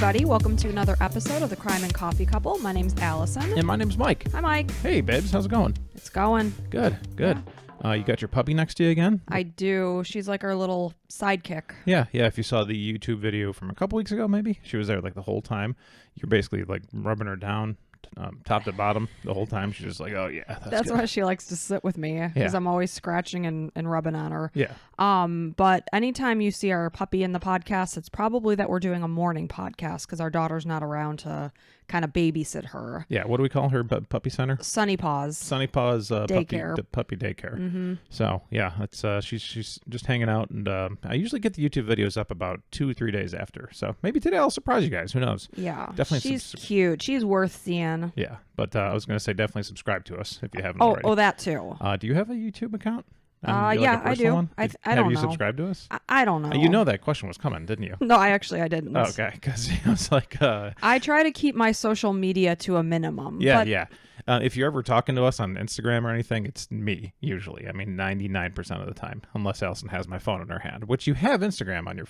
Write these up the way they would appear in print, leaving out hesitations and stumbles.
everybody. Welcome to another episode of the Crime and Coffee Couple. My name's Allison. And my name's Mike. Hi, Mike. Hey, babes. How's it going? It's going. Good. You got your puppy next to you again? I do. She's like our little sidekick. Yeah. If you saw the YouTube video from a couple weeks ago, maybe, she was there like the whole time. You're basically like rubbing her down top to bottom the whole time. She's just like, oh, yeah. That's why she likes to sit with me, because I'm always scratching and rubbing on her. Yeah. But anytime you see our puppy in the podcast, it's probably that we're doing a morning podcast because our daughter's not around to kind of babysit her. Yeah. What do we call her? Puppy center? Sunny Paws. Sunny Paws daycare. Puppy daycare. Mm-hmm. So, yeah, it's she's just hanging out. And I usually get the YouTube videos up about 2 or 3 days after. So maybe today I'll surprise you guys. Who knows? Yeah. Definitely. She's cute. She's worth seeing. Yeah. But I was going to say definitely subscribe to us if you haven't already. Oh, that too. Do you have a YouTube account? Yeah, I do. One? I don't know. Have you subscribed to us? I don't know. You know that question was coming, didn't you? No, I didn't. Okay, because I was like... I try to keep my social media to a minimum. Yeah. If you're ever talking to us on Instagram or anything, it's me, usually. I mean, 99% of the time, unless Allison has my phone in her hand, which you have Instagram on your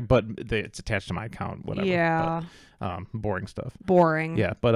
but it's attached to my account, whatever. Yeah. But, boring stuff. Boring. Yeah, but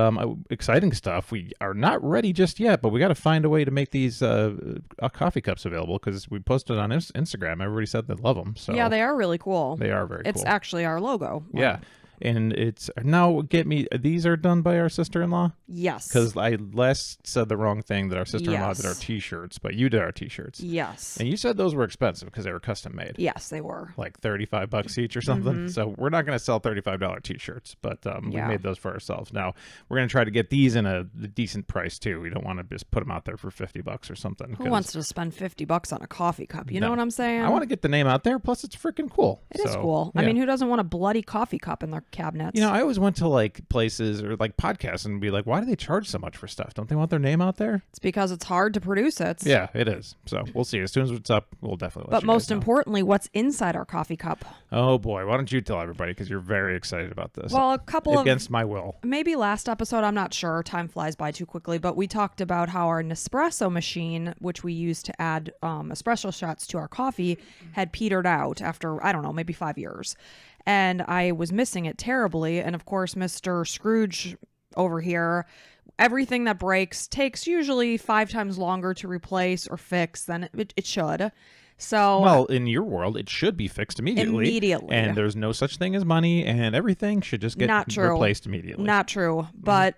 exciting stuff. We are not ready just yet, but we got to find a way to make these coffee cups available because we posted on Instagram. Everybody said they love them. So yeah, they are really cool. They are very cool. It's actually our logo. Yeah. And it's now these are done by our sister-in-law? Yes. Because I last said the wrong thing that our sister-in-law did our t-shirts, but you did our t-shirts. Yes. And you said those were expensive because they were custom made. Yes, they were. Like $35 each or something. Mm-hmm. So we're not going to sell $35 t-shirts, but we made those for ourselves. Now we're going to try to get these in a decent price too. We don't want to just put them out there for $50 or something. Who wants to spend $50 on a coffee cup? You know what I'm saying? I want to get the name out there. Plus it's freaking cool. It is cool. Yeah. I mean, who doesn't want a bloody coffee cup in their cabinets? You know, I always went to like places or like podcasts and be like, why do they charge so much for stuff? Don't they want their name out there? It's because it's hard to produce it. Yeah, it is. So we'll see. As soon as it's up, we'll definitely let But you guys most know. importantly, what's inside our coffee cup? Oh boy, why don't you tell everybody because you're very excited about this. Well, a couple against my will. Maybe last episode, I'm not sure. Time flies by too quickly, but we talked about how our Nespresso machine, which we use to add espresso shots to our coffee, had petered out after, I don't know, maybe 5 years. And I was missing it terribly. And of course, Mr. Scrooge over here, everything that breaks takes usually 5 times longer to replace or fix than it should. So, well, in your world, it should be fixed immediately. And there's no such thing as money, and everything should just get replaced immediately. Not true. But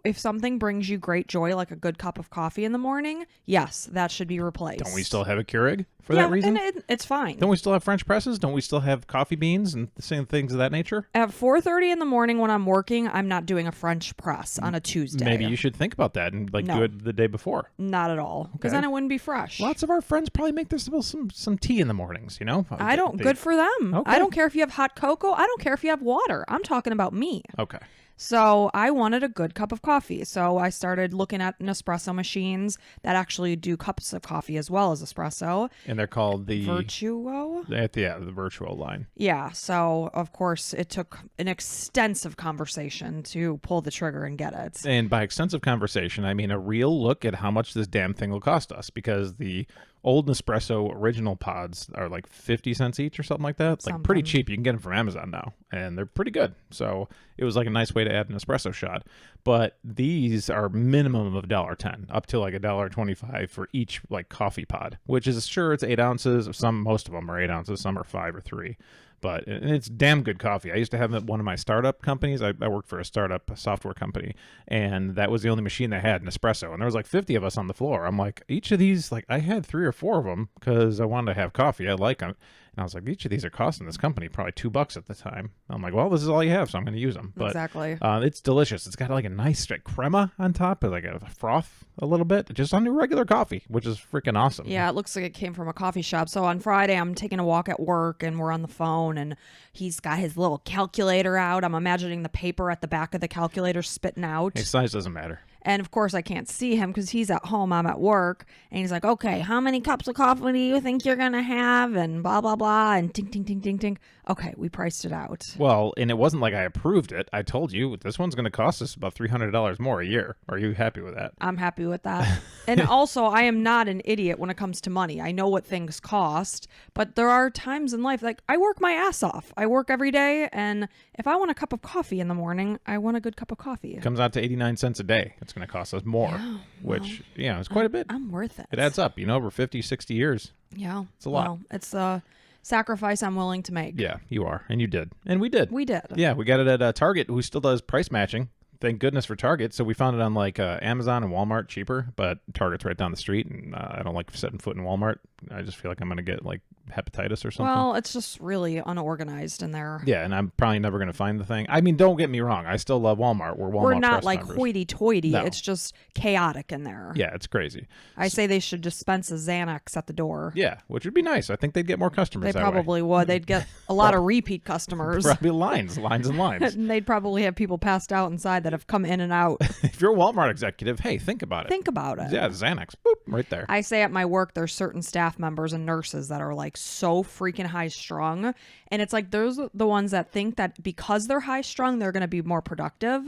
if something brings you great joy, like a good cup of coffee in the morning, yes, that should be replaced. Don't we still have a Keurig for that reason? And it's fine. Don't we still have French presses? Don't we still have coffee beans and the same things of that nature? At 4:30 in the morning when I'm working, I'm not doing a French press on a Tuesday. Maybe you should think about that and do it the day before. Not at all, because then it wouldn't be fresh. Lots of our friends probably make themselves some tea in the mornings, you know? I don't. Good for them. Okay. I don't care if you have hot cocoa. I don't care if you have water. I'm talking about me. Okay. So I wanted a good cup of coffee. So I started looking at Nespresso machines that actually do cups of coffee as well as espresso. And they're called the Virtuo? The Virtuo line. Yeah. So, of course, it took an extensive conversation to pull the trigger and get it. And by extensive conversation, I mean a real look at how much this damn thing will cost us, because the old Nespresso original pods are like 50 cents each or something like that. Like pretty cheap. You can get them from Amazon now, and they're pretty good. So it was like a nice way to add an espresso shot. But these are minimum of $1.10 up to like $1.25 for each like coffee pod, which is sure it's 8 ounces. Most of them are 8 ounces. Some are 5 or 3. But it's damn good coffee. I used to have it at one of my startup companies. I worked for a startup software company, and that was the only machine they had, Nespresso. And there was like 50 of us on the floor. I'm like, each of these, like I had 3 or 4 of them because I wanted to have coffee. I like them. And I was like, each of these are costing this company probably $2 at the time. I'm like, well, this is all you have, so I'm going to use them. But exactly. It's delicious. It's got like a nice crema on top, like a froth a little bit, just on your regular coffee, which is freaking awesome. Yeah, it looks like it came from a coffee shop. So on Friday, I'm taking a walk at work, and we're on the phone, and he's got his little calculator out. I'm imagining the paper at the back of the calculator spitting out. Size doesn't matter. And of course I can't see him because he's at home, I'm at work. And he's like, okay, how many cups of coffee do you think you're going to have? And blah, blah, blah. And ting, ting, ting, ting, ting. Okay, we priced it out. Well, and it wasn't like I approved it. I told you this one's going to cost us about $300 more a year. Are you happy with that? I'm happy with that. And also, I am not an idiot when it comes to money. I know what things cost, but there are times in life, like I work my ass off. I work every day, and if I want a cup of coffee in the morning, I want a good cup of coffee. It comes out to 89 cents a day. It's going to cost us more, which, it's quite a bit. I'm worth it. It adds up, over 50, 60 years. Yeah. It's a lot. Well, it's a sacrifice I'm willing to make. Yeah, you are. And you did. And we did. We did. Yeah, we got it at Target, who still does price matching. Thank goodness for Target. So we found it on like Amazon and Walmart cheaper, but Target's right down the street, and I don't like setting foot in Walmart. I just feel like I'm going to get like hepatitis or something. Well, it's just really unorganized in there. Yeah, and I'm probably never going to find the thing. I mean, don't get me wrong. I still love Walmart. We're not like members. hoity-toity. No. It's just chaotic in there. Yeah, it's crazy. I say they should dispense a Xanax at the door. Yeah, which would be nice. I think they'd get more customers. They that probably would. They'd get a lot of repeat customers. Probably lines and lines. And they'd probably have people passed out inside that have come in and out. If you're a Walmart executive, hey, think about it. Think about it. Yeah, Xanax, boop, right there. I say at my work, there's certain staff members and nurses that are like so freaking high strung. And it's like those are the ones that think that because they're high strung, they're going to be more productive.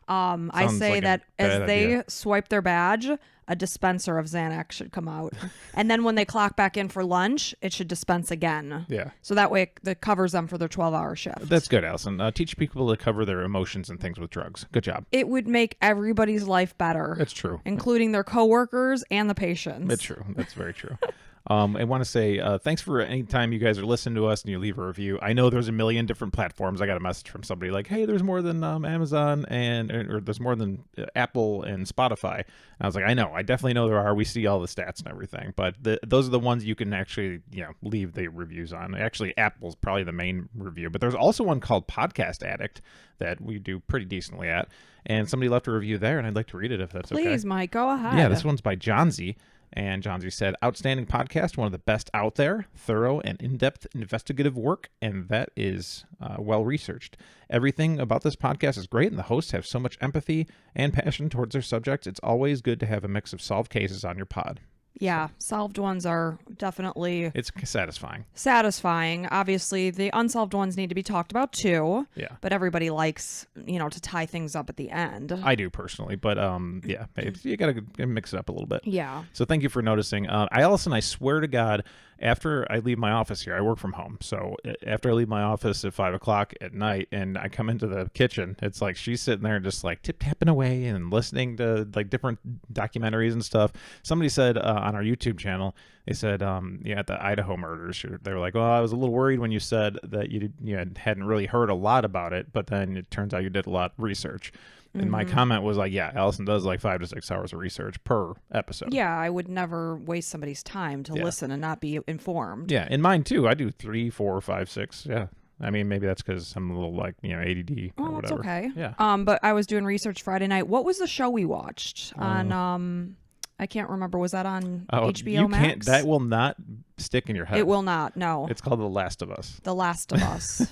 I say like that as they idea. swipe their badge, a dispenser of Xanax should come out. And then when they clock back in for lunch, it should dispense again. Yeah. So that way it covers them for their 12-hour shift. That's good, Allison. Teach people to cover their emotions and things with drugs. Good job. It would make everybody's life better. It's true. Including their coworkers and the patients. It's true. That's very true. I want to say thanks for any time you guys are listening to us and you leave a review. I know there's a million different platforms. I got a message from somebody like, hey, there's more than Amazon or there's more than Apple and Spotify. And I was like, I know. I definitely know there are. We see all the stats and everything. But those are the ones you can actually leave the reviews on. Actually, Apple's probably the main review. But there's also one called Podcast Addict that we do pretty decently at. And somebody left a review there, and I'd like to read it if that's okay. Please, Mike, go ahead. Yeah, this one's by John Z. And John Z said, outstanding podcast, one of the best out there, thorough and in-depth investigative work, and that is well-researched. Everything about this podcast is great, and the hosts have so much empathy and passion towards their subjects. It's always good to have a mix of solved cases on your pod. Yeah, solved ones are definitely It's satisfying. Obviously, the unsolved ones need to be talked about too. Yeah. But everybody likes, to tie things up at the end. I do personally, but yeah, you got to mix it up a little bit. Yeah. So thank you for noticing. Allison, I swear to God, after I leave my office here, I work from home. So after I leave my office at 5 o'clock at night and I come into the kitchen, it's like she's sitting there just like tip-tapping away and listening to like different documentaries and stuff. Somebody said on our YouTube channel, they said, at the Idaho murders, they were like, well, I was a little worried when you said that you hadn't really heard a lot about it, but then it turns out you did a lot of research. And my comment was like, yeah, Allison does like 5 to 6 hours of research per episode. Yeah, I would never waste somebody's time to listen and not be informed. Yeah, and mine too. I do 3, 4, 5, 6. Yeah. I mean, maybe that's because I'm a little like, ADD or whatever. That's okay. Yeah. But I was doing research Friday night. What was the show we watched on, I can't remember. Was that on HBO Max? That will not stick in your head. It will not, no. It's called The Last of Us. The Last of Us.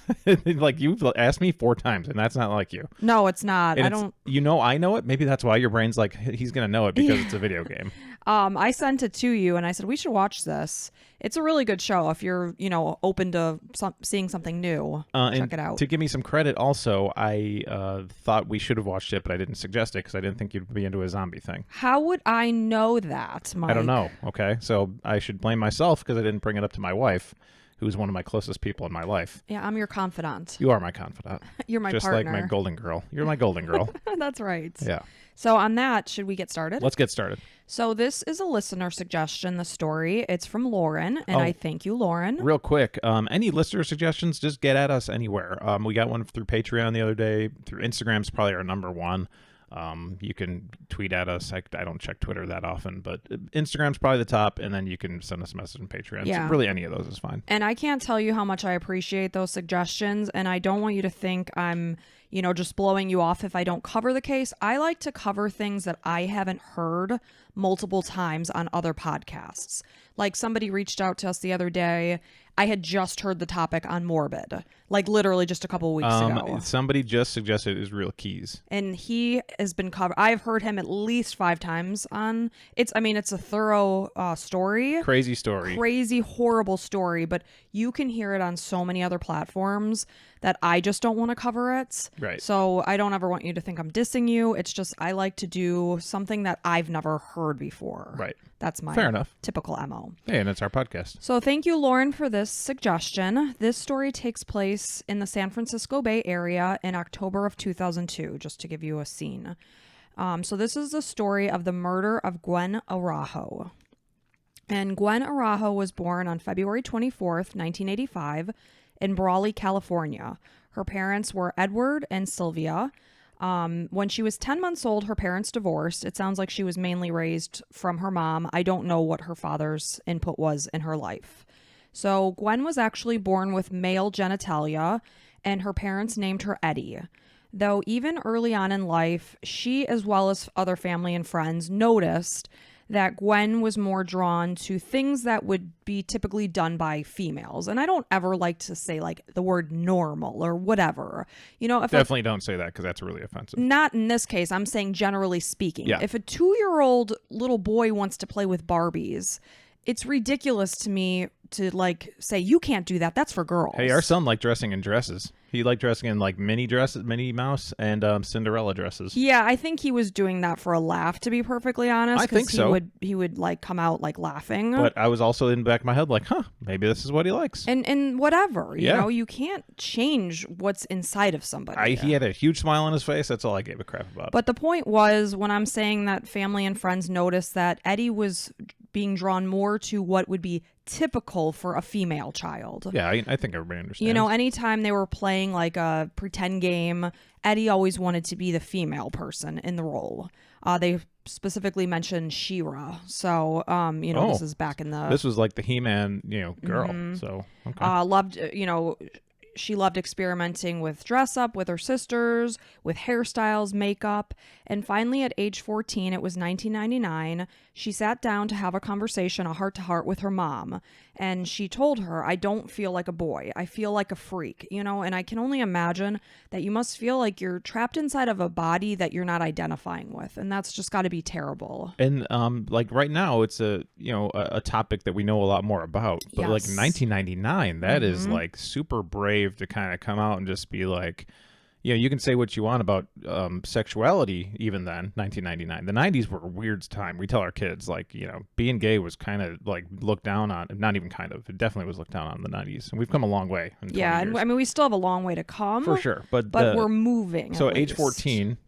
Like, you've asked me 4 times, and that's not like you. No, it's not. And I don't. I know it. Maybe that's why your brain's like, he's going to know it because it's a video game. I sent it to you, and I said, we should watch this. It's a really good show if you're, open to seeing something new. Check it out. To give me some credit also, I thought we should have watched it, but I didn't suggest it because I didn't think you'd be into a zombie thing. How would I know that, Mike? I don't know. Okay. So I should blame myself because I didn't bring it up to my wife, who's one of my closest people in my life. Yeah, I'm your confidant. You are my confidant. You're my Just partner. like my golden girl. You're my golden girl. That's right. Yeah. So on that, should we get started? Let's get started. So this is a listener suggestion, the story. It's from Lauren, and I thank you, Lauren. Real quick, any listener suggestions, just get at us anywhere. We got one through Patreon the other day. Through Instagram's probably our number one. You can tweet at us. I don't check Twitter that often, but Instagram's probably the top, and then you can send us a message on Patreon. Yeah. So really any of those is fine. And I can't tell you how much I appreciate those suggestions, and I don't want you to think I'm, just blowing you off if I don't cover the case. I like to cover things that I haven't heard multiple times on other podcasts. Like somebody reached out to us the other day I had just heard the topic on Morbid, like literally just a couple of weeks ago. Somebody just suggested Israel Keys. And he has been covered. I've heard him at least 5 times on it's a thorough story. Crazy story. Crazy, horrible story. But you can hear it on so many other platforms that I just don't want to cover it. Right. So I don't ever want you to think I'm dissing you. It's just I like to do something that I've never heard before. Right. That's my Fair enough. typical MO. Hey, and it's our podcast. So thank you, Lauren, for this suggestion. This story takes place in the San Francisco Bay Area in October of 2002, just to give you a scene. So this is the story of the murder of Gwen Araujo. And Gwen Araujo was born on February 24th, 1985 in Brawley, California. Her parents were Edward and Sylvia. When she was 10 months old, her parents divorced. It sounds like she was mainly raised from her mom. I don't know what her father's input was in her life. So Gwen was actually born with male genitalia, and her parents named her Eddie. Though even early on in life, she, as well as other family and friends, noticed that Gwen was more drawn to things that would be typically done by females. And I don't ever like to say like the word normal or whatever. You know, if definitely don't say that because that's really offensive. Not in this case. I'm saying generally speaking. Yeah. If a 2-year-old little boy wants to play with Barbies, it's ridiculous to me to like say you can't do that. That's for girls. Hey, our son liked dressing in dresses. He liked dressing in like mini dresses, Minnie Mouse, and Cinderella dresses. Yeah, I think he was doing that for a laugh, to be perfectly honest. I think so. He would like come out like laughing. But I was also in the back of my head like, maybe this is what he likes. And whatever, you Yeah. know, you can't change what's inside of somebody. He had a huge smile on his face. That's all I gave a crap about. But the point was, when I'm saying that family and friends noticed that Eddie was being drawn more to what would be typical for a female child. Yeah, I think everybody understands. You know, anytime they were playing like a pretend game, Eddie always wanted to be the female person in the role. They specifically mentioned She-Ra. So, this is back in the... This was like the He-Man, girl. Mm-hmm. So, okay. She loved experimenting with dress up with her sisters, with hairstyles, makeup. And finally, at age 14, it was 1999, she sat down to have a conversation, a heart-to-heart with her mom. And she told her, I don't feel like a boy. I feel like a freak, and I can only imagine that you must feel like you're trapped inside of a body that you're not identifying with. And that's just got to be terrible. And like right now, it's a topic that we know a lot more about. But like in 1999, that is like super brave to kind of come out and just be like, you can say what you want about sexuality even then, 1999. The 90s were a weird time. We tell our kids, like, being gay was kind of like looked down on. Not even kind of. It definitely was looked down on in the 90s. And we've come a long way in 20 years. And I mean, we still have a long way to come. For sure. But we're moving. So at age 14,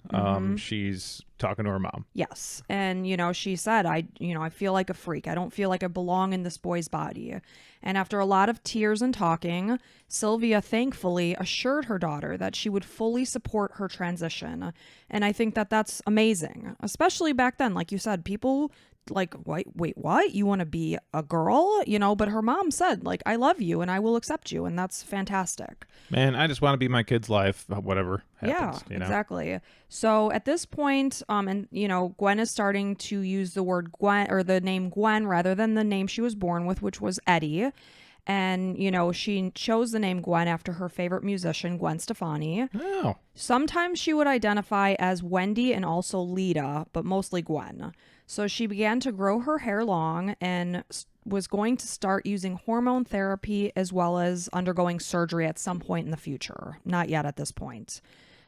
she's talking to her mom. Yes. And, she said, I feel like a freak. I don't feel like I belong in this boy's body. And after a lot of tears and talking, Sylvia thankfully assured her daughter that she would fully support her transition. And I think that that's amazing, especially back then. Like you said, people like, wait, what? You want to be a girl? But her mom said, like, I love you and I will accept you. And that's fantastic. Man, I just want to be my kid's life, whatever happens. Yeah, exactly. So at this point, Gwen is starting to use the word Gwen or the name Gwen rather than the name she was born with, which was Eddie. And, she chose the name Gwen after her favorite musician, Gwen Stefani. Oh. Sometimes she would identify as Wendy and also Lita, but mostly Gwen. So she began to grow her hair long and was going to start using hormone therapy as well as undergoing surgery at some point in the future. Not yet at this point.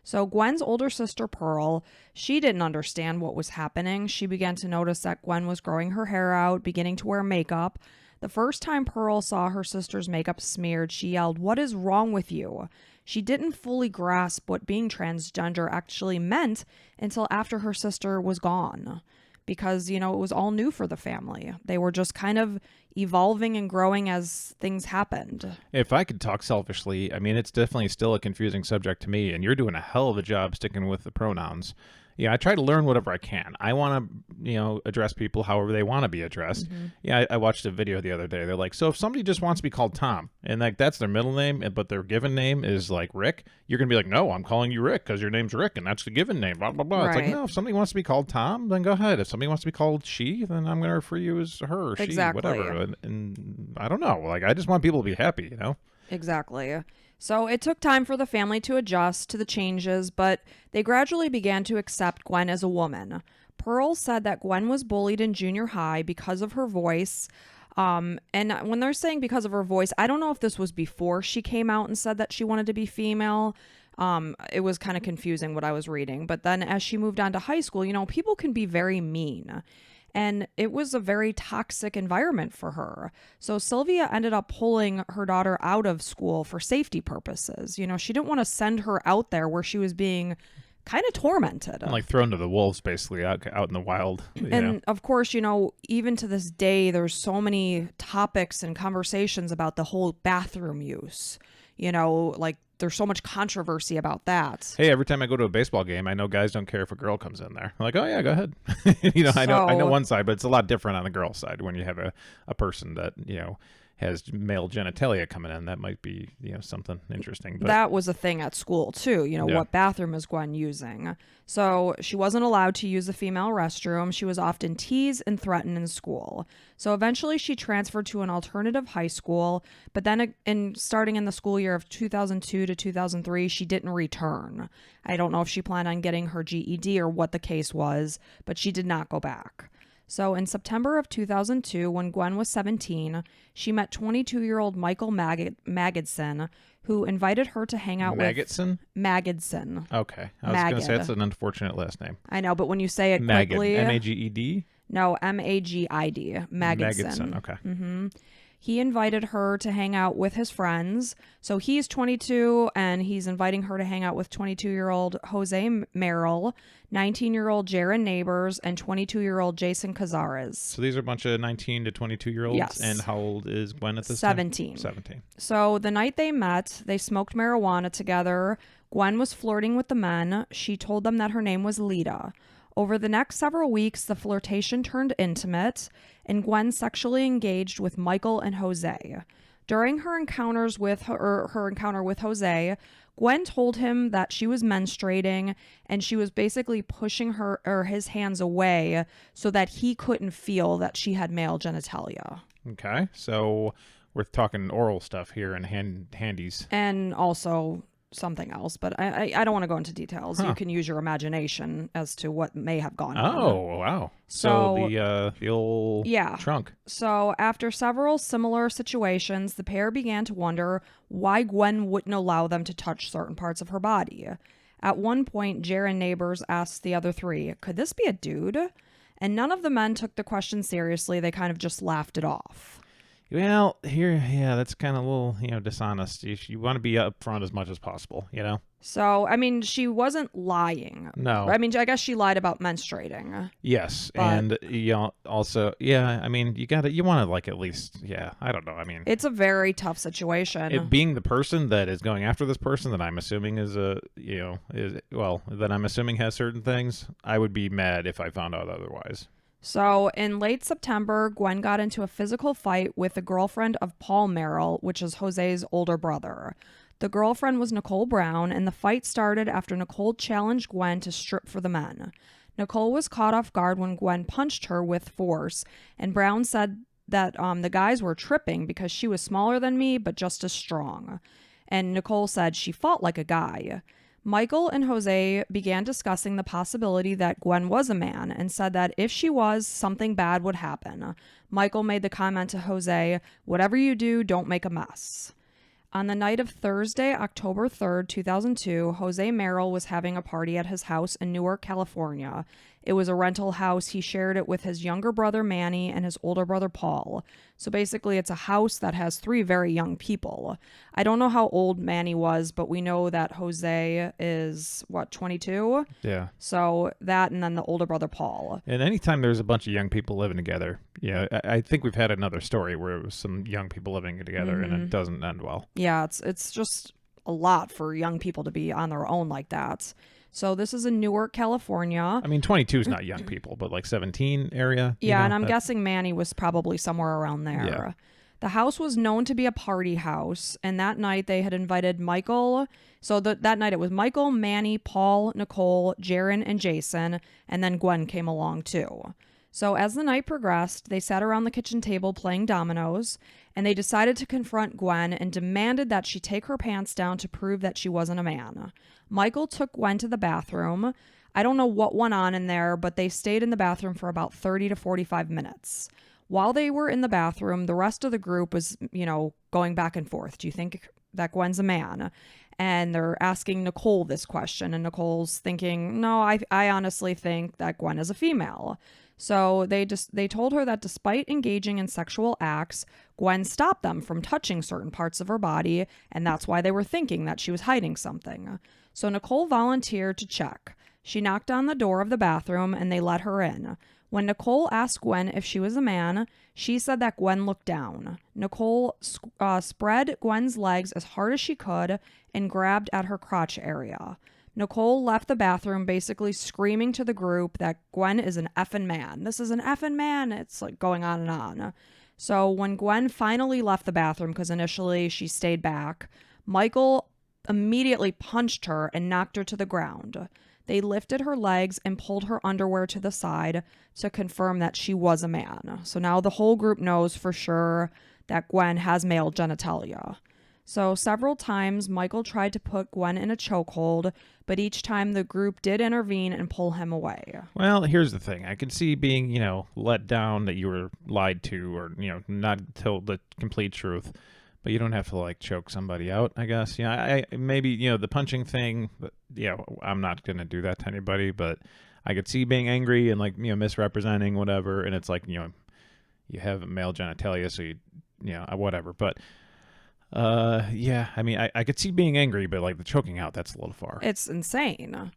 So Gwen's older sister, Pearl, she didn't understand what was happening. She began to notice that Gwen was growing her hair out, beginning to wear makeup. The first time Pearl saw her sister's makeup smeared, she yelled, "What is wrong with you?" She didn't fully grasp what being transgender actually meant until after her sister was gone. Because, it was all new for the family. They were just kind of evolving and growing as things happened. If I could talk selfishly, I mean, it's definitely still a confusing subject to me, and you're doing a hell of a job sticking with the pronouns. Yeah, I try to learn whatever I can. I want to, address people however they want to be addressed. Yeah, I watched a video the other day. They're like, so if somebody just wants to be called Tom, and like that's their middle name, but their given name is like Rick, you're gonna be like, no, I'm calling you Rick because your name's Rick, and that's the given name. Blah blah blah. Right. It's like, no, if somebody wants to be called Tom, then go ahead. If somebody wants to be called she, then I'm gonna refer you as her or she, whatever. And I don't know. Like, I just want people to be happy, Exactly. So it took time for the family to adjust to the changes, but they gradually began to accept Gwen as a woman. Pearl said that Gwen was bullied in junior high because of her voice. And when they're saying because of her voice, I don't know if this was before she came out and said that she wanted to be female. It was kind of confusing what I was reading. But then as she moved on to high school, people can be very mean. And it was a very toxic environment for her. So Sylvia ended up pulling her daughter out of school for safety purposes. She didn't want to send her out there where she was being kind of tormented. And like thrown to the wolves, basically, out in the wild. And of course, even to this day, there's so many topics and conversations about the whole bathroom use. Like there's so much controversy about that. Hey, every time I go to a baseball game, I know guys don't care if a girl comes in there. I'm like, oh yeah, go ahead. I know one side, but it's a lot different on the girl side when you have a person that has male genitalia coming in. That might be something interesting. But that was a thing at school too. What bathroom is Gwen using? So she wasn't allowed to use the female restroom. She was often teased and threatened in school. So eventually she transferred to an alternative high school, but then starting in the school year of 2002 to 2003, she didn't return. I don't know if she planned on getting her GED or what the case was, but she did not go back. So in September of 2002, when Gwen was 17, she met 22-year-old Michael Magidson, who invited her to hang out Magidson? Magidson. Okay. I was going to say, that's an unfortunate last name. I know, but when you say it quickly... M-A-G-E-D? No, M-A-G-I-D. Magidson. Okay. Mm-hmm. He invited her to hang out with his friends. So he's 22, and he's inviting her to hang out with 22-year-old Jose Merrill, 19-year-old Jaron Neighbors, and 22-year-old Jason Cazares. So these are a bunch of 19 to 22-year-olds? Yes. And how old is Gwen at this 17. time? 17. So the night they met, they smoked marijuana together. Gwen was flirting with the men. She told them that her name was Lita. Over the next several weeks, the flirtation turned intimate, and Gwen sexually engaged with Michael and Jose. During her encounter with Jose, Gwen told him that she was menstruating, and she was basically pushing his hands away so that he couldn't feel that she had male genitalia. Okay, so we're talking oral stuff here and handies. And also something else, but I don't want to go into details. You can use your imagination as to what may have gone on. Oh, wow. So the old trunk. So after several similar situations, the pair began to wonder why Gwen wouldn't allow them to touch certain parts of her body. At one point, Jaron Neighbors asked the other three, could this be a dude? And none of the men took the question seriously. They kind of just laughed it off. Well, that's kind of a little, dishonest. You want to be upfront as much as possible, So, I mean, she wasn't lying. No. I mean, I guess she lied about menstruating. Yes, and also, I mean, you want to like at least, I don't know. I mean, it's a very tough situation. It being the person that is going after this person that I'm assuming that I'm assuming has certain things, I would be mad if I found out otherwise. So in late September, Gwen got into a physical fight with the girlfriend of Paul Merrill, which is Jose's older brother. The girlfriend was Nicole Brown, and the fight started after Nicole challenged Gwen to strip for the men. Nicole was caught off guard when Gwen punched her with force, and Brown said that the guys were tripping because she was smaller than me, but just as strong. And Nicole said she fought like a guy. Michael and Jose began discussing the possibility that Gwen was a man and said that if she was, something bad would happen. Michael made the comment to Jose, whatever you do, don't make a mess. On the night of Thursday, October 3rd, 2002, Jose Merrill was having a party at his house in Newark, California. It was a rental house. He shared it with his younger brother, Manny, and his older brother, Paul. So basically, it's a house that has three very young people. I don't know how old Manny was, but we know that Jose is, 22? Yeah. So that, and then the older brother, Paul. And anytime there's a bunch of young people living together, I think we've had another story where it was some young people living together and it doesn't end well. Yeah, it's just a lot for young people to be on their own like that. So this is in Newark, California. I mean, 22 is not young people, but like 17 area. Yeah, and I'm guessing Manny was probably somewhere around there. Yeah. The house was known to be a party house, and that night they had invited Michael. So that night it was Michael, Manny, Paul, Nicole, Jaron, and Jason, and then Gwen came along too. So as the night progressed, they sat around the kitchen table playing dominoes, and they decided to confront Gwen and demanded that she take her pants down to prove that she wasn't a man. Michael took Gwen to the bathroom. I don't know what went on in there, but they stayed in the bathroom for about 30 to 45 minutes. While they were in the bathroom, the rest of the group was, going back and forth. Do you think that Gwen's a man? And they're asking Nicole this question, and Nicole's thinking, no, I honestly think that Gwen is a female. So they told her that despite engaging in sexual acts, Gwen stopped them from touching certain parts of her body, and that's why they were thinking that she was hiding something. So Nicole volunteered to check. She knocked on the door of the bathroom, and they let her in. When Nicole asked Gwen if she was a man, she said that Gwen looked down. Nicole spread Gwen's legs as hard as she could and grabbed at her crotch area. Nicole left the bathroom basically screaming to the group that Gwen is an effing man. This is an effing man. It's like going on and on. So when Gwen finally left the bathroom, because initially she stayed back, Michael immediately punched her and knocked her to the ground. They lifted her legs and pulled her underwear to the side to confirm that she was a man. So now the whole group knows for sure that Gwen has male genitalia. So several times Michael tried to put Gwen in a chokehold, but each time the group did intervene and pull him away. Well, here's the thing. I can see being, let down that you were lied to or, not told the complete truth. But you don't have to choke somebody out, I guess. I maybe, the punching thing, but, I'm not going to do that to anybody, but I could see being angry and misrepresenting whatever. And it's you have male genitalia, so whatever. But I mean, I could see being angry, but the choking out, that's a little far. It's insane.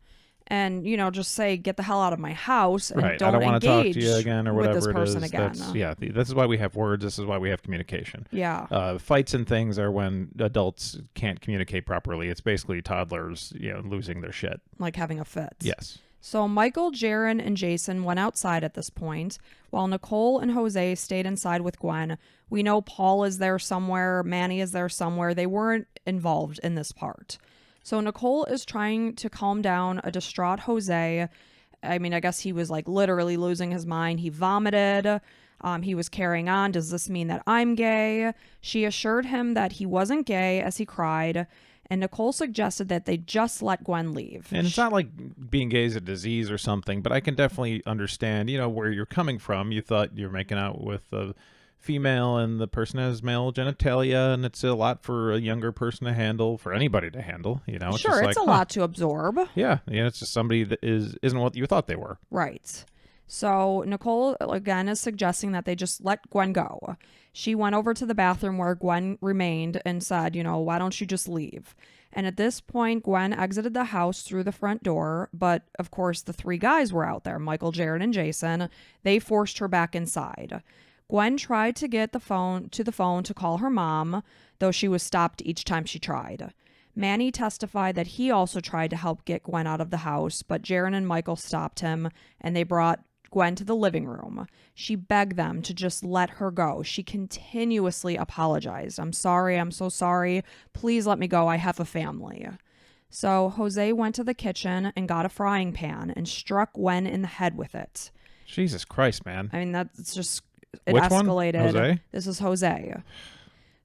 And, just say, get the hell out of my house and right. don't I don't want to talk to you engage again or whatever with this person it is. again. This is why we have words. This is why we have communication. Yeah. Fights and things are when adults can't communicate properly. It's basically toddlers, losing their shit. Like having a fit. Yes. So Michael, Jaron, and Jason went outside at this point, while Nicole and Jose stayed inside with Gwen. We know Paul is there somewhere. Manny is there somewhere. They weren't involved in this part. So Nicole is trying to calm down a distraught Jose. I mean, I guess he was literally losing his mind. He vomited. He was carrying on. Does this mean that I'm gay? She assured him that he wasn't gay as he cried. And Nicole suggested that they just let Gwen leave. And it's not like being gay is a disease or something, but I can definitely understand, where you're coming from. You thought you were making out with a female and the person has male genitalia, and it's a lot for a younger person to handle, for anybody to handle, It's sure, just it's a lot to absorb. Yeah, it's just somebody that isn't what you thought they were. Right. So Nicole, again, is suggesting that they just let Gwen go. She went over to the bathroom where Gwen remained and said, why don't you just leave? And at this point, Gwen exited the house through the front door. But of course, the three guys were out there, Michael, Jaron, and Jason. They forced her back inside. Gwen tried to get the phone to call her mom, though she was stopped each time she tried. Manny testified that he also tried to help get Gwen out of the house, but Jaron and Michael stopped him, and they brought Gwen to the living room. She begged them to just let her go. She continuously apologized. I'm sorry. I'm so sorry. Please let me go. I have a family. So Jose went to the kitchen and got a frying pan and struck Gwen in the head with it. Jesus Christ, man. I mean, that's just... It Which escalated. One? Jose? This is Jose.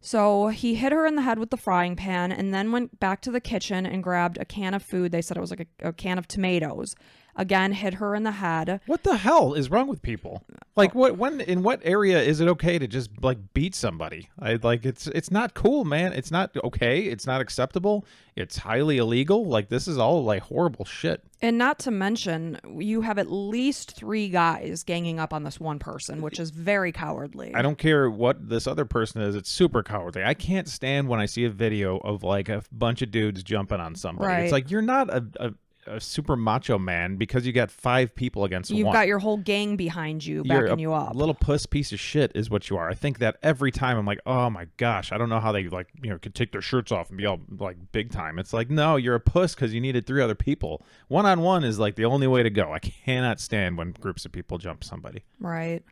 So he hit her in the head with the frying pan and then went back to the kitchen and grabbed a can of food. They said it was a can of tomatoes. Again, hit her in the head. What the hell is wrong with people? In what area is it okay to just beat somebody? It's not cool, man. It's not okay. It's not acceptable. It's highly illegal. This is all horrible shit. And not to mention, you have at least 3 guys ganging up on this one person, which is very cowardly. I don't care what this other person is. It's super cowardly. I can't stand when I see a video of a bunch of dudes jumping on somebody. Right. It's you're not a a super macho man because you got 5 people against You've one. got your whole gang behind you, backing you up. Little puss piece of shit is what you are. I think that every time I'm like, oh my gosh, I don't know how they like, could take their shirts off and be all like big time. It's like, no, you're a puss because you needed 3 other people. 1-on-1 is like the only way to go. I cannot stand when groups of people jump somebody. Right.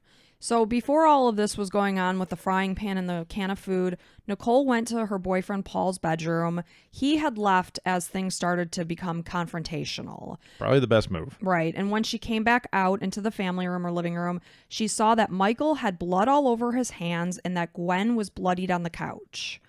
So before all of this was going on with the frying pan and the can of food, Nicole went to her boyfriend Paul's bedroom. He had left as things started to become confrontational. Probably the best move. Right. And when she came back out into the family room or living room, she saw that Michael had blood all over his hands and that Gwen was bloodied on the couch.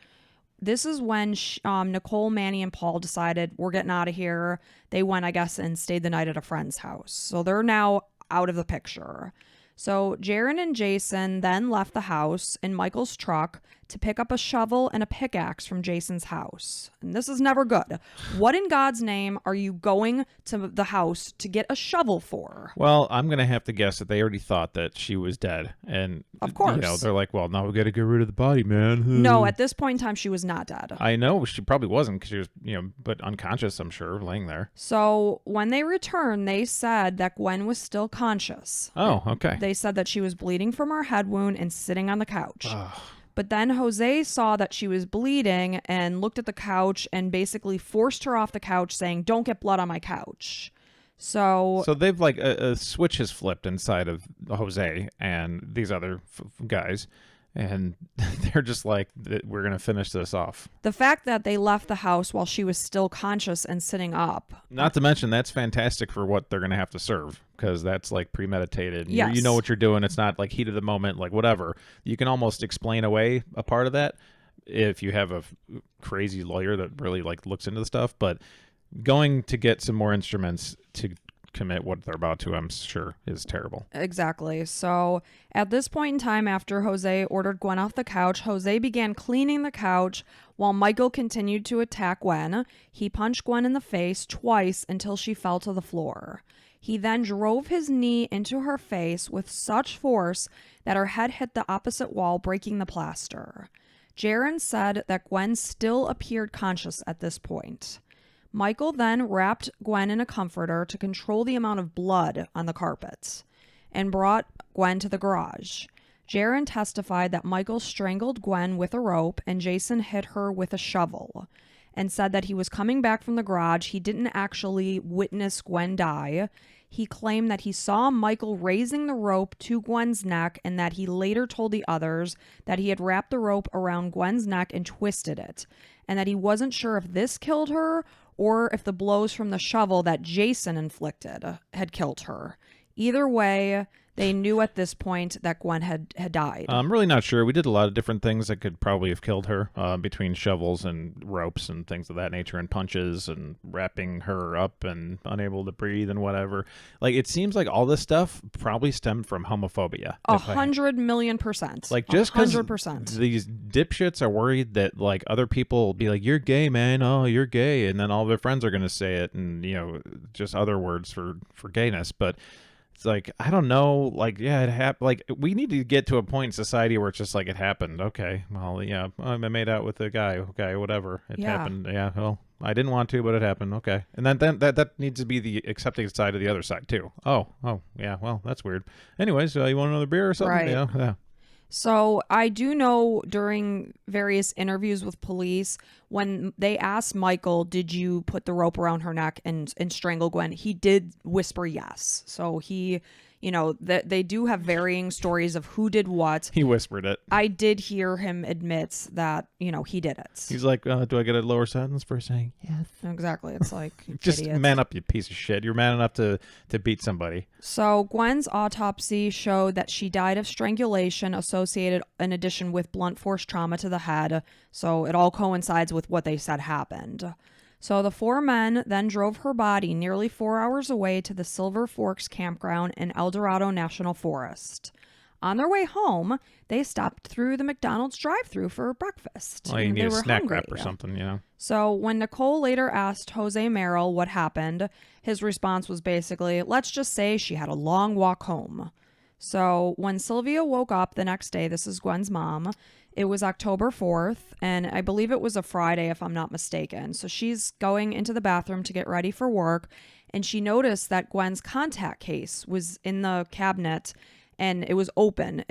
This is when Nicole, Manny, and Paul decided, we're getting out of here. They went, I guess, and stayed the night at a friend's house. So they're now out of the picture. So Jaron and Jason then left the house in Michael's truck to pick up a shovel and a pickaxe from Jason's house. And this is never good. What in God's name are you going to the house to get a shovel for? Well, I'm going to have to guess that they already thought that she was dead. And, of course, they're like, well, now we got to get rid of the body, man. No, at this point in time, she was not dead. I know she probably wasn't because she was, but unconscious, I'm sure, laying there. So when they returned, they said that Gwen was still conscious. Oh, okay. They said that she was bleeding from her head wound and sitting on the couch. Ugh. But then Jose saw that she was bleeding and looked at the couch and basically forced her off the couch saying, don't get blood on my couch. So they've like a switch has flipped inside of Jose and these other guys. And they're just like, we're going to finish this off. The fact that they left the house while she was still conscious and sitting up. Not to mention, that's fantastic for what they're going to have to serve because that's like premeditated. Yes. You know what you're doing. It's not like heat of the moment, like whatever. You can almost explain away a part of that if you have a crazy lawyer that really like looks into the stuff. But going to get some more instruments to commit what they're about to, I'm sure, is terrible. Exactly. So at this point in time, after Jose ordered Gwen off the couch, Jose began cleaning the couch while Michael continued to attack Gwen. He punched Gwen in the face twice until she fell to the floor. He then drove his knee into her face with such force that her head hit the opposite wall, breaking the plaster. Jaron said that Gwen still appeared conscious at this point. Michael then wrapped Gwen in a comforter to control the amount of blood on the carpet and brought Gwen to the garage. Jaron testified that Michael strangled Gwen with a rope and Jason hit her with a shovel and said that he was coming back from the garage. He didn't actually witness Gwen die. He claimed that he saw Michael raising the rope to Gwen's neck and that he later told the others that he had wrapped the rope around Gwen's neck and twisted it, and that he wasn't sure if this killed her or if the blows from the shovel that Jason inflicted had killed her. Either way, they knew at this point that Gwen had died. I'm really not sure. We did a lot of different things that could probably have killed her, between shovels and ropes and things of that nature and punches and wrapping her up and unable to breathe and whatever. Like, it seems like all this stuff probably stemmed from homophobia. 100,000,000%. Like, just because 100%. these dipshits are worried that, like, other people will be like, you're gay, man. Oh, you're gay. And then all their friends are going to say it and, just other words for gayness. But it's like, I don't know, like, yeah, it happened. Like, we need to get to a point in society where it's just like, it happened. Okay, well, yeah, I made out with a guy. Okay, whatever. It happened. Yeah, well, I didn't want to, but it happened. Okay. And then that needs to be the accepting side of the other side, too. Oh, yeah, well, that's weird. Anyways, you want another beer or something? Right. Yeah. So I do know during various interviews with police, when they asked Michael, did you put the rope around her neck and strangle Gwen? He did whisper yes. So he, they do have varying stories of who did what. He whispered it. I did hear him admit that, he did it. He's like, do I get a lower sentence for saying yes? Exactly. It's like, just idiots. Man up, you piece of shit. You're man enough to beat somebody. So Gwen's autopsy showed that she died of strangulation associated in addition with blunt force trauma to the head. So it all coincides with what they said happened. So the 4 men then drove her body nearly 4 hours away to the Silver Forks campground in El Dorado National Forest. On their way home, they stopped through the McDonald's drive-thru for breakfast. Well, you need a snack hungry. wrap or something, So when Nicole later asked Jose Merrill what happened, his response was basically, let's just say she had a long walk home. So when Sylvia woke up the next day, this is Gwen's mom, It was October 4th, and I believe it was a Friday, if I'm not mistaken. So she's going into the bathroom to get ready for work, and she noticed that Gwen's contact case was in the cabinet, and it was open,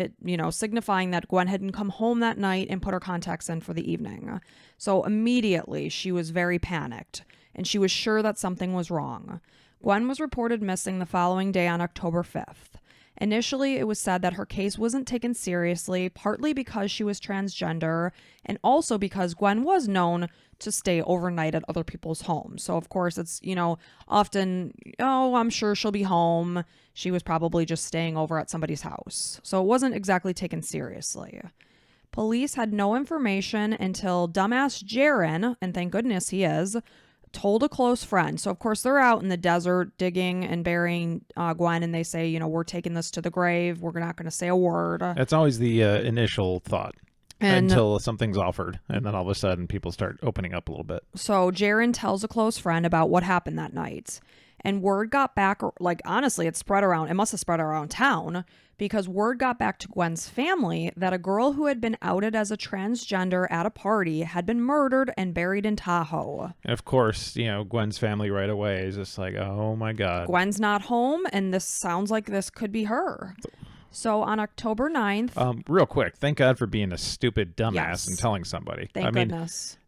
signifying that Gwen hadn't come home that night and put her contacts in for the evening. So immediately, she was very panicked, and she was sure that something was wrong. Gwen was reported missing the following day on October 5th. Initially, it was said that her case wasn't taken seriously, partly because she was transgender, and also because Gwen was known to stay overnight at other people's homes. So, of course, it's, often, oh, I'm sure she'll be home. She was probably just staying over at somebody's house. So it wasn't exactly taken seriously. Police had no information until dumbass Jaron, and thank goodness he is, told a close friend. So, of course, they're out in the desert digging and burying Gwen, and they say, we're taking this to the grave. We're not going to say a word. That's always the initial thought until something's offered, and then all of a sudden people start opening up a little bit. So Jaron tells a close friend about what happened that night. And word got back, honestly, it must have spread around town, because word got back to Gwen's family that a girl who had been outed as a transgender at a party had been murdered and buried in Tahoe. And of course, Gwen's family right away is just like, oh my God. Gwen's not home, and this sounds like this could be her. So on October 9th... real quick, thank God for being a stupid dumbass Yes. and telling somebody. Thank goodness.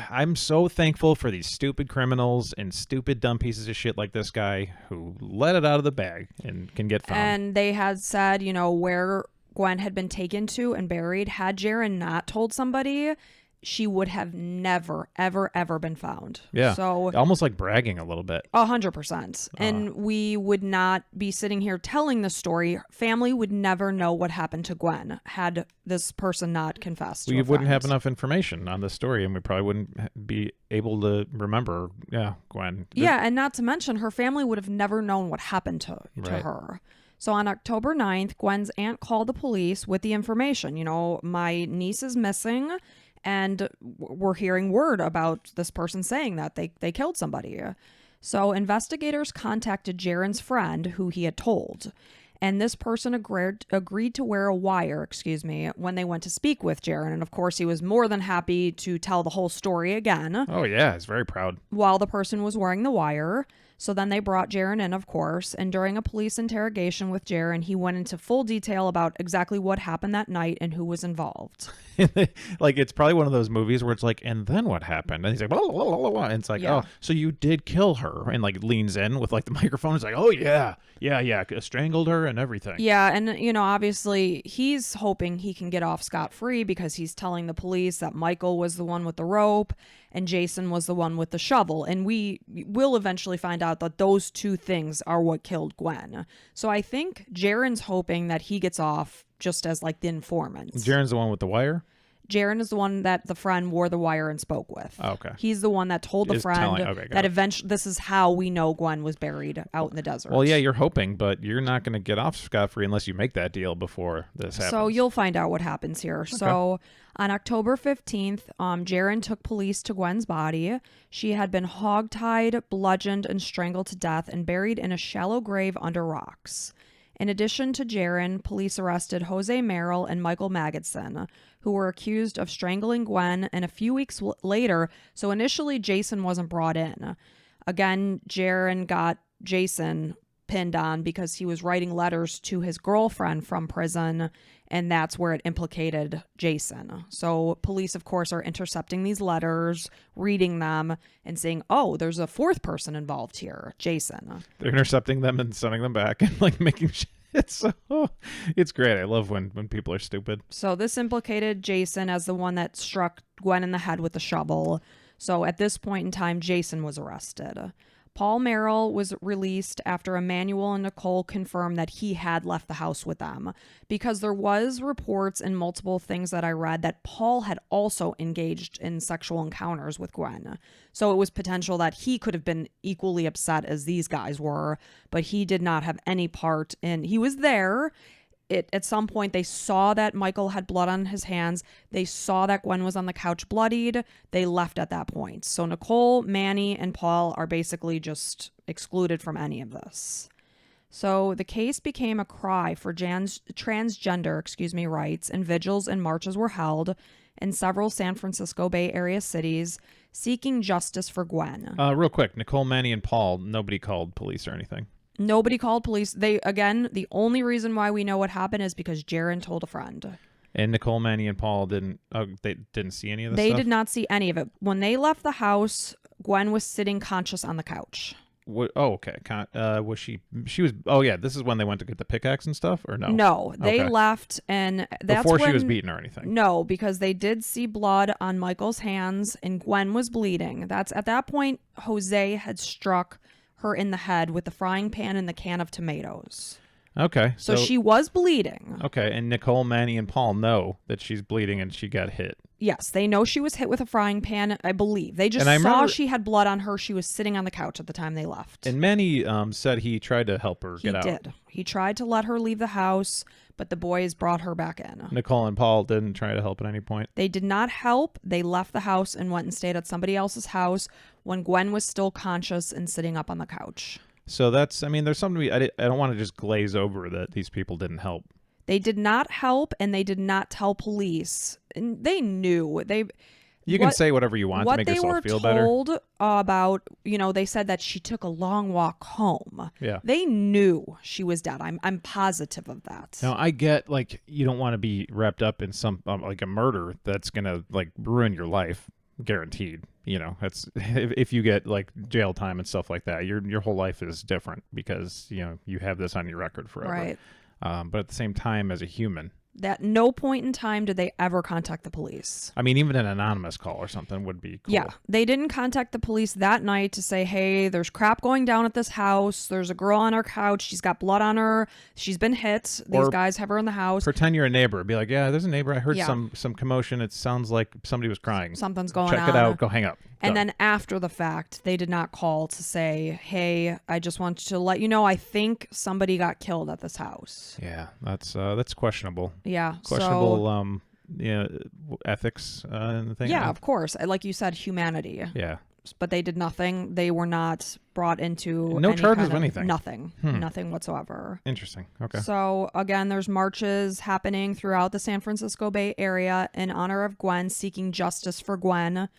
I'm so thankful for these stupid criminals and stupid dumb pieces of shit like this guy who let it out of the bag and can get found. And they had said, where Gwen had been taken to and buried. Had Jaron not told somebody, she would have never, ever, ever been found. Yeah. So almost like bragging a little bit. 100%. And we would not be sitting here telling the story. Family would never know what happened to Gwen had this person not confessed. We wouldn't have enough information on the story, and we probably wouldn't be able to remember, Gwen. Yeah, and not to mention her family would have never known what happened to Right. her. So on October 9th, Gwen's aunt called the police with the information. My niece is missing, and we're hearing word about this person saying that they killed somebody. So investigators contacted Jaron's friend, who he had told. And this person agreed to wear a wire, when they went to speak with Jaron. And of course, he was more than happy to tell the whole story again. Oh, yeah, he's very proud. While the person was wearing the wire. So then they brought Jaron in, of course, and during a police interrogation with Jaron, he went into full detail about exactly what happened that night and who was involved. Like, it's probably one of those movies where it's like, and then what happened? And he's like, blah, blah, blah, blah. And it's like, Yeah. oh, so you did kill her. And like leans in with like the microphone. It's like, oh, yeah, strangled her and everything. Yeah, and, obviously, he's hoping he can get off scot-free because he's telling the police that Michael was the one with the rope and Jason was the one with the shovel. And we will eventually find out that those two things are what killed Gwen. So I think Jaron's hoping that he gets off just as, the informant. Jaron's the one with the wire? Jaron is the one that the friend wore the wire and spoke with. Oh, okay. He's the one that told the friend that eventually this is how we know Gwen was buried out in the desert. Well, yeah, you're hoping, but you're not going to get off scot-free unless you make that deal before this happens. So you'll find out what happens here. Okay. So on October 15th, Jaron took police to Gwen's body. She had been hogtied, bludgeoned, and strangled to death and buried in a shallow grave under rocks. In addition to Jaron, police arrested Jose Merrill and Michael Magidson, who were accused of strangling Gwen, and a few weeks later, so initially Jason wasn't brought in. Again, Jaron got Jason pinned on because he was writing letters to his girlfriend from prison, and that's where it implicated Jason. So police, of course, are intercepting these letters, reading them, and saying, oh, there's a fourth person involved here, Jason. They're intercepting them and sending them back and making shit. It's great. I love when people are stupid. So this implicated Jason as the one that struck Gwen in the head with the shovel. So at this point in time, Jason was arrested. Paul Merrill was released after Emmanuel and Nicole confirmed that he had left the house with them, because there was reports and multiple things that I read that Paul had also engaged in sexual encounters with Gwen. So it was potential that he could have been equally upset as these guys were, but he did not have any part in. He was there. At some point, they saw that Michael had blood on his hands. They saw that Gwen was on the couch bloodied. They left at that point. So Nicole, Manny, and Paul are basically just excluded from any of this. So the case became a cry for transgender rights, and vigils and marches were held in several San Francisco Bay Area cities seeking justice for Gwen. Real quick, Nicole, Manny, and Paul, nobody called police or anything. Nobody called police. The only reason why we know what happened is because Jaron told a friend. And Nicole, Manny, and Paul didn't see any of this They stuff? did not see any of it. When they left the house, Gwen was sitting conscious on the couch. Okay. Was she was, oh yeah, this is when they went to get the pickaxe and stuff, or no? No, they Okay. left, and that's Before when, she was beaten or anything? No, because they did see blood on Michael's hands, and Gwen was bleeding. That's at that point, Jose had struck her in the head with the frying pan and the can of tomatoes. Okay. So she was bleeding. Okay, and Nicole, Manny, and Paul know that she's bleeding and she got hit. Yes, they know she was hit with a frying pan, I believe. They just saw remember, she had blood on her. She was sitting on the couch at the time they left. And Manny said he tried to help her get out. He did. He tried to let her leave the house, but the boys brought her back in. Nicole and Paul didn't try to help at any point? They did not help. They left the house and went and stayed at somebody else's house when Gwen was still conscious and sitting up on the couch. So that's, I mean, there's something I don't want to just glaze over that these people didn't help. They did not help, and they did not tell police. And they knew. You can say whatever you want to make yourself feel better. What they were told about, they said that she took a long walk home. Yeah. They knew she was dead. I'm positive of that. Now, I get, like, you don't want to be wrapped up in some, like, a murder that's going to, like, ruin your life. Guaranteed. That's if you get like jail time and stuff like that, your whole life is different because you have this on your record forever. Right. But at the same time, as a human, At no point in time did they ever contact the police. I mean, even an anonymous call or something would be cool. Yeah, they didn't contact the police that night to say, hey, there's crap going down at this house. There's a girl on our couch. She's got blood on her. She's been hit. These guys have her in the house. Pretend you're a neighbor. Be like, yeah, there's a neighbor. I heard Yeah. some commotion. It sounds like somebody was crying. Something's going on. Check it out. Go hang up. And Done. then after the fact, they did not call to say, hey, I just want to let you know I think somebody got killed at this house. Yeah, that's questionable. Yeah. Questionable ethics and the thing. Yeah, of course. Like you said, humanity. Yeah. But they did nothing. They were not brought into No any charges kind of anything. Nothing. Nothing whatsoever. Interesting. Okay. So again, there's marches happening throughout the San Francisco Bay Area in honor of Gwen, seeking justice for Gwen.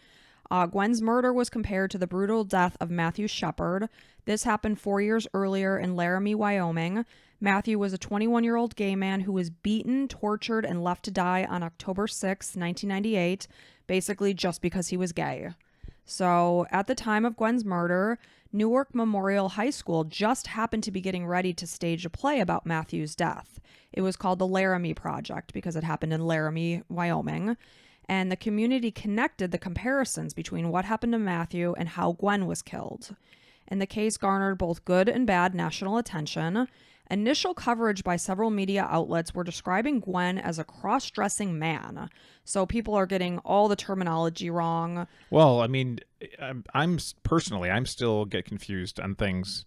Gwen's murder was compared to the brutal death of Matthew Shepard. This happened 4 years earlier in Laramie, Wyoming. Matthew was a 21-year-old gay man who was beaten, tortured, and left to die on October 6, 1998, basically just because he was gay. So at the time of Gwen's murder, Newark Memorial High School just happened to be getting ready to stage a play about Matthew's death. It was called the Laramie Project because it happened in Laramie, Wyoming. And the community connected the comparisons between what happened to Matthew and how Gwen was killed. And the case garnered both good and bad national attention. Initial coverage by several media outlets were describing Gwen as a cross-dressing man. So people are getting all the terminology wrong. Well, I mean, I'm personally, I'm still get confused on things,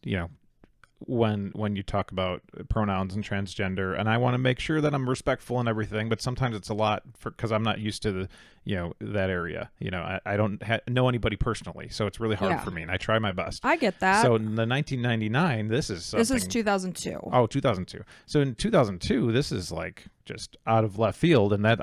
when you talk about pronouns and transgender, and I want to make sure that I'm respectful and everything, but sometimes it's a lot because I'm not used to that area. I don't know anybody personally, so it's really hard for me, and I try my best. I get that. So in the 1999, this is 2002. Oh, 2002. So in 2002, this is like just out of left field, and that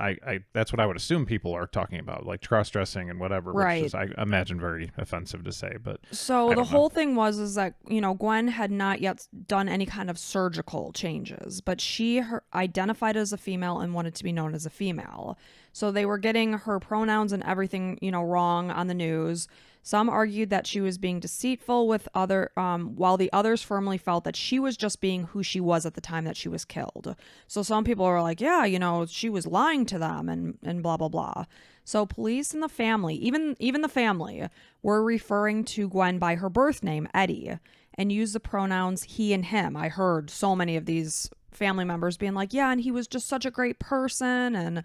that's what I would assume people are talking about, like cross-dressing and whatever, right. which is, I imagine, very offensive to say. But so the whole thing is that Gwen had not yet done any kind of surgical changes, but she identified as a female and wanted to be known as a female. So they were getting her pronouns and everything wrong on the news. Some argued that she was being deceitful with while the others firmly felt that she was just being who she was at the time that she was killed. So some people were like, yeah, she was lying to them and blah, blah, blah. So police and the family, even the family, were referring to Gwen by her birth name, Eddie, and used the pronouns he and him. I heard so many of these family members being like, yeah, and he was just such a great person, and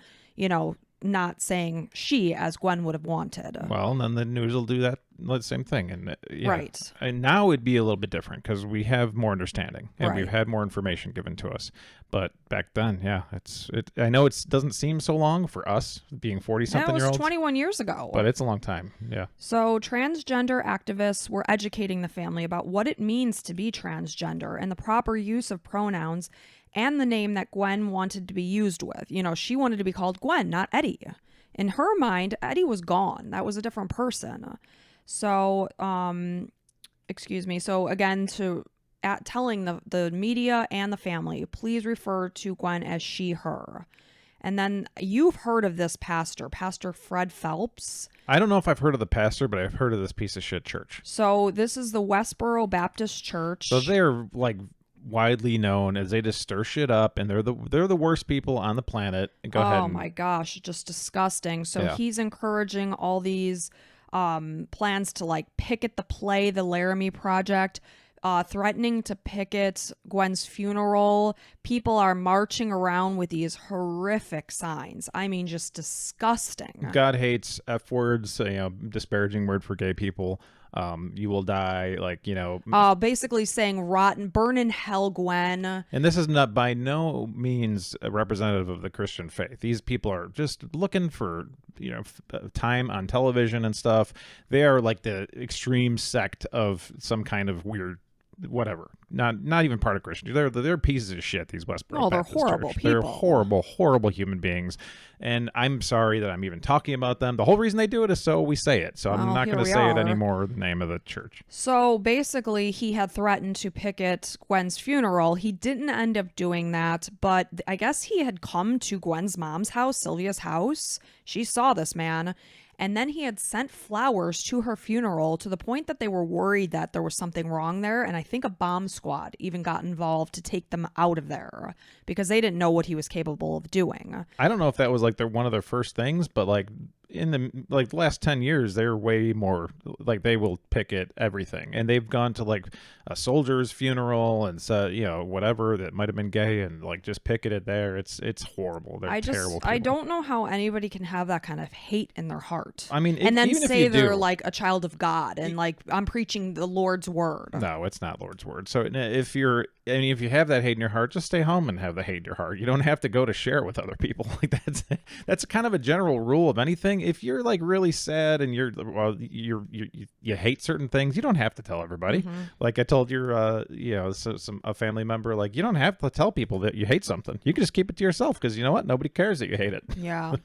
not saying she as Gwen would have wanted. Well, and then the news will do that the same thing. And Right. And now it'd be a little bit different because we have more understanding and Right. we've had more information given to us. But back then, yeah, I know it doesn't seem so long for us being 40-something year That was olds. 21 years ago. But it's a long time. Yeah. So transgender activists were educating the family about what it means to be transgender and the proper use of pronouns and the name that Gwen wanted to be used with. You know, she wanted to be called Gwen, not Eddie. In her mind, Eddie was gone. That was a different person. So, excuse me. So again, telling the media and the family, please refer to Gwen as she, her. And then you've heard of this pastor, Pastor Fred Phelps. I don't know if I've heard of the pastor, but I've heard of this piece of shit church. So this is the Westboro Baptist Church. So they're like widely known as they just stir shit up, and they're the worst people on the planet. Go ahead. Oh my gosh, just disgusting. So Yeah. he's encouraging all these plans to like picket the play, the Laramie Project, threatening to picket Gwen's funeral. People are marching around with these horrific signs. I mean, just disgusting. God hates F words, disparaging word for gay people. You will die, Basically saying rotten, burn in hell, Gwen. And this is not by no means a representative of the Christian faith. These people are just looking for, time on television and stuff. They are like the extreme sect of some kind of weird whatever. Not even part of Christian. They're pieces of shit, these Westboro Baptist they're horrible Church. people. They're horrible, horrible human beings. And I'm sorry that I'm even talking about them. The whole reason they do it is so we say it. So I'm not going to say it anymore, the name of the church. So basically, he had threatened to picket Gwen's funeral. He didn't end up doing that, but I guess he had come to Gwen's mom's house, Sylvia's house. She saw this man. And then he had sent flowers to her funeral to the point that they were worried that there was something wrong there. And I think a bomb squad even got involved to take them out of there because they didn't know what he was capable of doing. I don't know if that was like one of their first things, but like in the last 10 years, they're way more like they will picket everything. And they've gone to like a soldier's funeral and whatever that might have been gay and like just picketed there. It's horrible. They're terrible people. I don't know how anybody can have that kind of hate in their heart. I mean, and then even say if you they're do, like a child of God and like I'm preaching the Lord's word. No, it's not Lord's word. So if you have that hate in your heart, just stay home and have the hate in your heart. You don't have to go to share it with other people. Like that's kind of a general rule of anything. If you're like really sad and you hate certain things, you don't have to tell everybody. Mm-hmm. Like I told a family member, like you don't have to tell people that you hate something. You can just keep it to yourself because you know what? Nobody cares that you hate it. Yeah.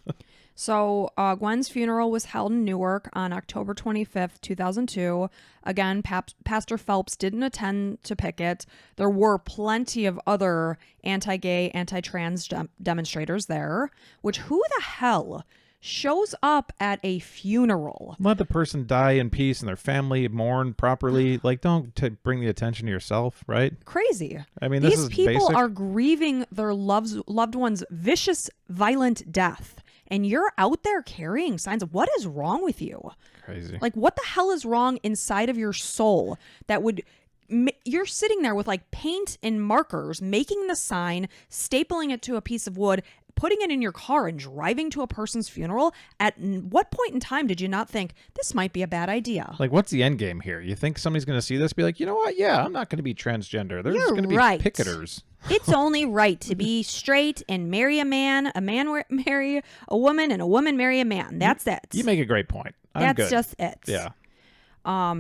So Gwen's funeral was held in Newark on October 25th, 2002. Again, Pastor Phelps didn't attend to picket. There were plenty of other anti-gay, anti-trans demonstrators there, which who the hell shows up at a funeral? Let the person die in peace and their family mourn properly. Like, don't bring the attention to yourself, right? Crazy. I mean, these people are grieving their loved one's vicious, violent death. And you're out there carrying signs of what is wrong with you? Crazy. Like, what the hell is wrong inside of your soul that would... You're sitting there with like paint and markers, making the sign, stapling it to a piece of wood, putting it in your car and driving to a person's funeral. At what point in time did you not think this might be a bad idea? Like, what's the end game here? You think somebody's going to see this, be like, you know what? Yeah, I'm not going to be transgender. There's going to be picketers. It's only right to be straight and marry a man marry a woman, and a woman marry a man. That's it. You make a great point. That's just it. Yeah.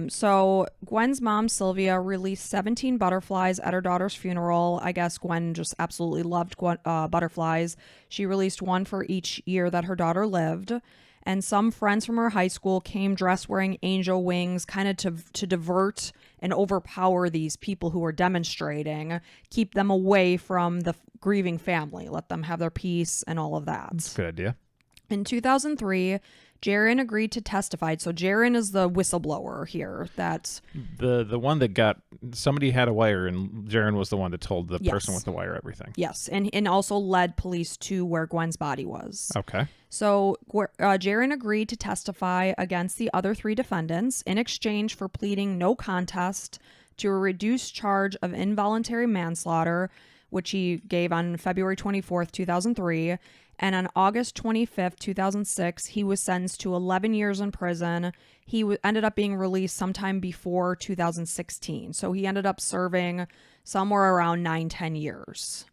So Gwen's mom, Sylvia, released 17 butterflies at her daughter's funeral. I guess Gwen just absolutely loved butterflies. She released one for each year that her daughter lived. And some friends from her high school came dressed wearing angel wings, kind of to divert and overpower these people who were demonstrating, keep them away from the grieving family, let them have their peace and all of that. That's a good idea. In 2003, Jaron agreed to testify. So Jaron is the whistleblower here. That's the one that got somebody had a wire, and Jaron was the one that told the person with the wire everything. Yes, and also led police to where Gwen's body was. Okay. So Jaron agreed to testify against the other three defendants in exchange for pleading no contest to a reduced charge of involuntary manslaughter, which he gave on February 24th, 2003. And on August 25th, 2006, he was sentenced to 11 years in prison. He ended up being released sometime before 2016. So he ended up serving somewhere around 9-10 years.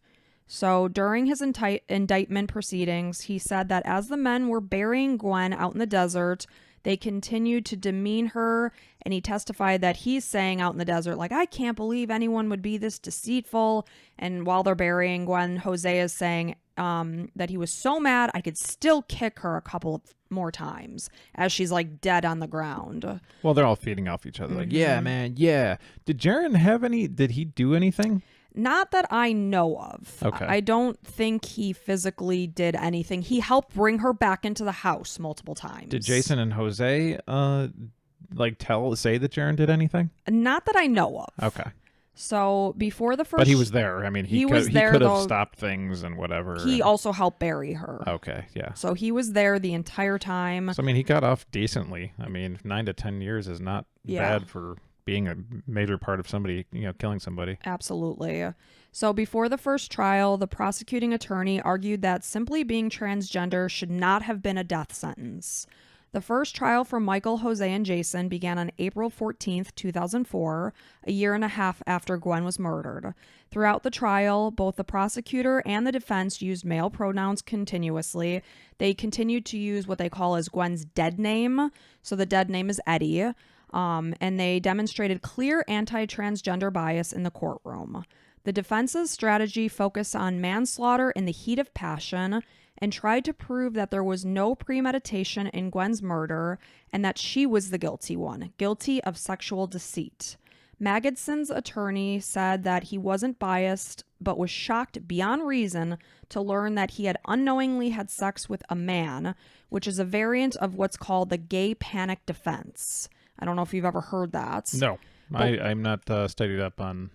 So during his indictment proceedings, he said that as the men were burying Gwen out in the desert, they continued to demean her, and he testified that he's saying out in the desert, like, I can't believe anyone would be this deceitful. And while they're burying Gwen, Jose is saying that he was so mad I could still kick her a couple of more times as she's like dead on the ground. Well, they're all feeding off each other. Like, yeah, man, yeah. Did Jaren did he do anything? Not that I know of. Okay. I don't think he physically did anything. He helped bring her back into the house multiple times. Did Jason and Jose say that Jaren did anything? Not that I know of. Okay. So before the first, but he was there. I mean, he could have stopped things and whatever. He also helped bury her. Okay, yeah. So he was there the entire time. So I mean, he got off decently. I mean, 9 to 10 years is not bad for being a major part of somebody, killing somebody. Absolutely. So before the first trial, the prosecuting attorney argued that simply being transgender should not have been a death sentence. The first trial for Michael, Jose, and Jason began on April 14th, 2004, a year and a half after Gwen was murdered. Throughout the trial, both the prosecutor and the defense used male pronouns continuously. They continued to use what they call as Gwen's dead name. So the dead name is Eddie. And they demonstrated clear anti-transgender bias in the courtroom. The defense's strategy focused on manslaughter in the heat of passion and tried to prove that there was no premeditation in Gwen's murder and that she was the guilty one, guilty of sexual deceit. Magidson attorney said that he wasn't biased, but was shocked beyond reason to learn that he had unknowingly had sex with a man, which is a variant of what's called the gay panic defense. I don't know if you've ever heard that. No, I'm not studied up on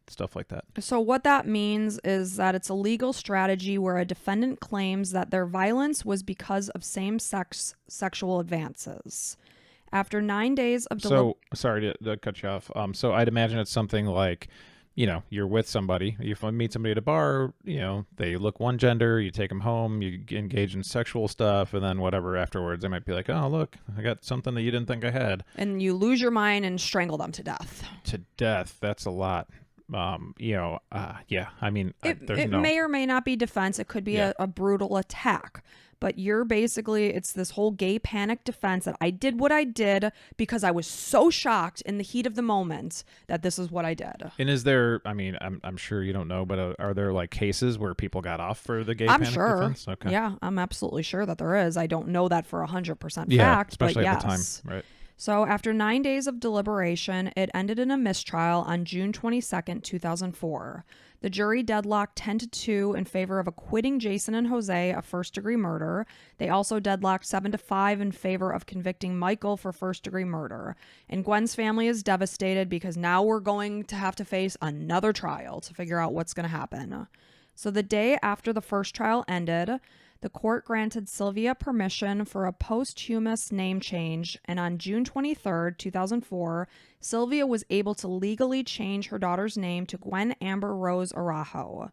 stuff like that. So what that means is that it's a legal strategy where a defendant claims that their violence was because of same-sex sexual advances. After 9 days of sorry to cut you off. So I'd imagine it's something like, you're with somebody, you meet somebody at a bar, they look one gender, you take them home, you engage in sexual stuff, and then whatever afterwards, they might be like, oh, look, I got something that you didn't think I had. And you lose your mind and strangle them to death. To death. That's a lot. Yeah. I mean, it may or may not be defense. It could be a brutal attack. But it's this whole gay panic defense that I did what I did because I was so shocked in the heat of the moment that this is what I did. And is there, I mean, I'm sure you don't know, but are there like cases where people got off for the gay panic defense? Okay. Yeah, I'm absolutely sure that there is. I don't know that for 100% yeah, fact, especially but at yes. the time, right? So after 9 days of deliberation, it ended in a mistrial on June 22nd, 2004. The jury deadlocked 10-2 in favor of acquitting Jason and Jose of first-degree murder. They also deadlocked 7-5 in favor of convicting Michael for first-degree murder. And Gwen's family is devastated because now we're going to have to face another trial to figure out what's going to happen. So the day after the first trial ended, the court granted Sylvia permission for a posthumous name change, and on June 23, 2004, Sylvia was able to legally change her daughter's name to Gwen Amber Rose Araujo.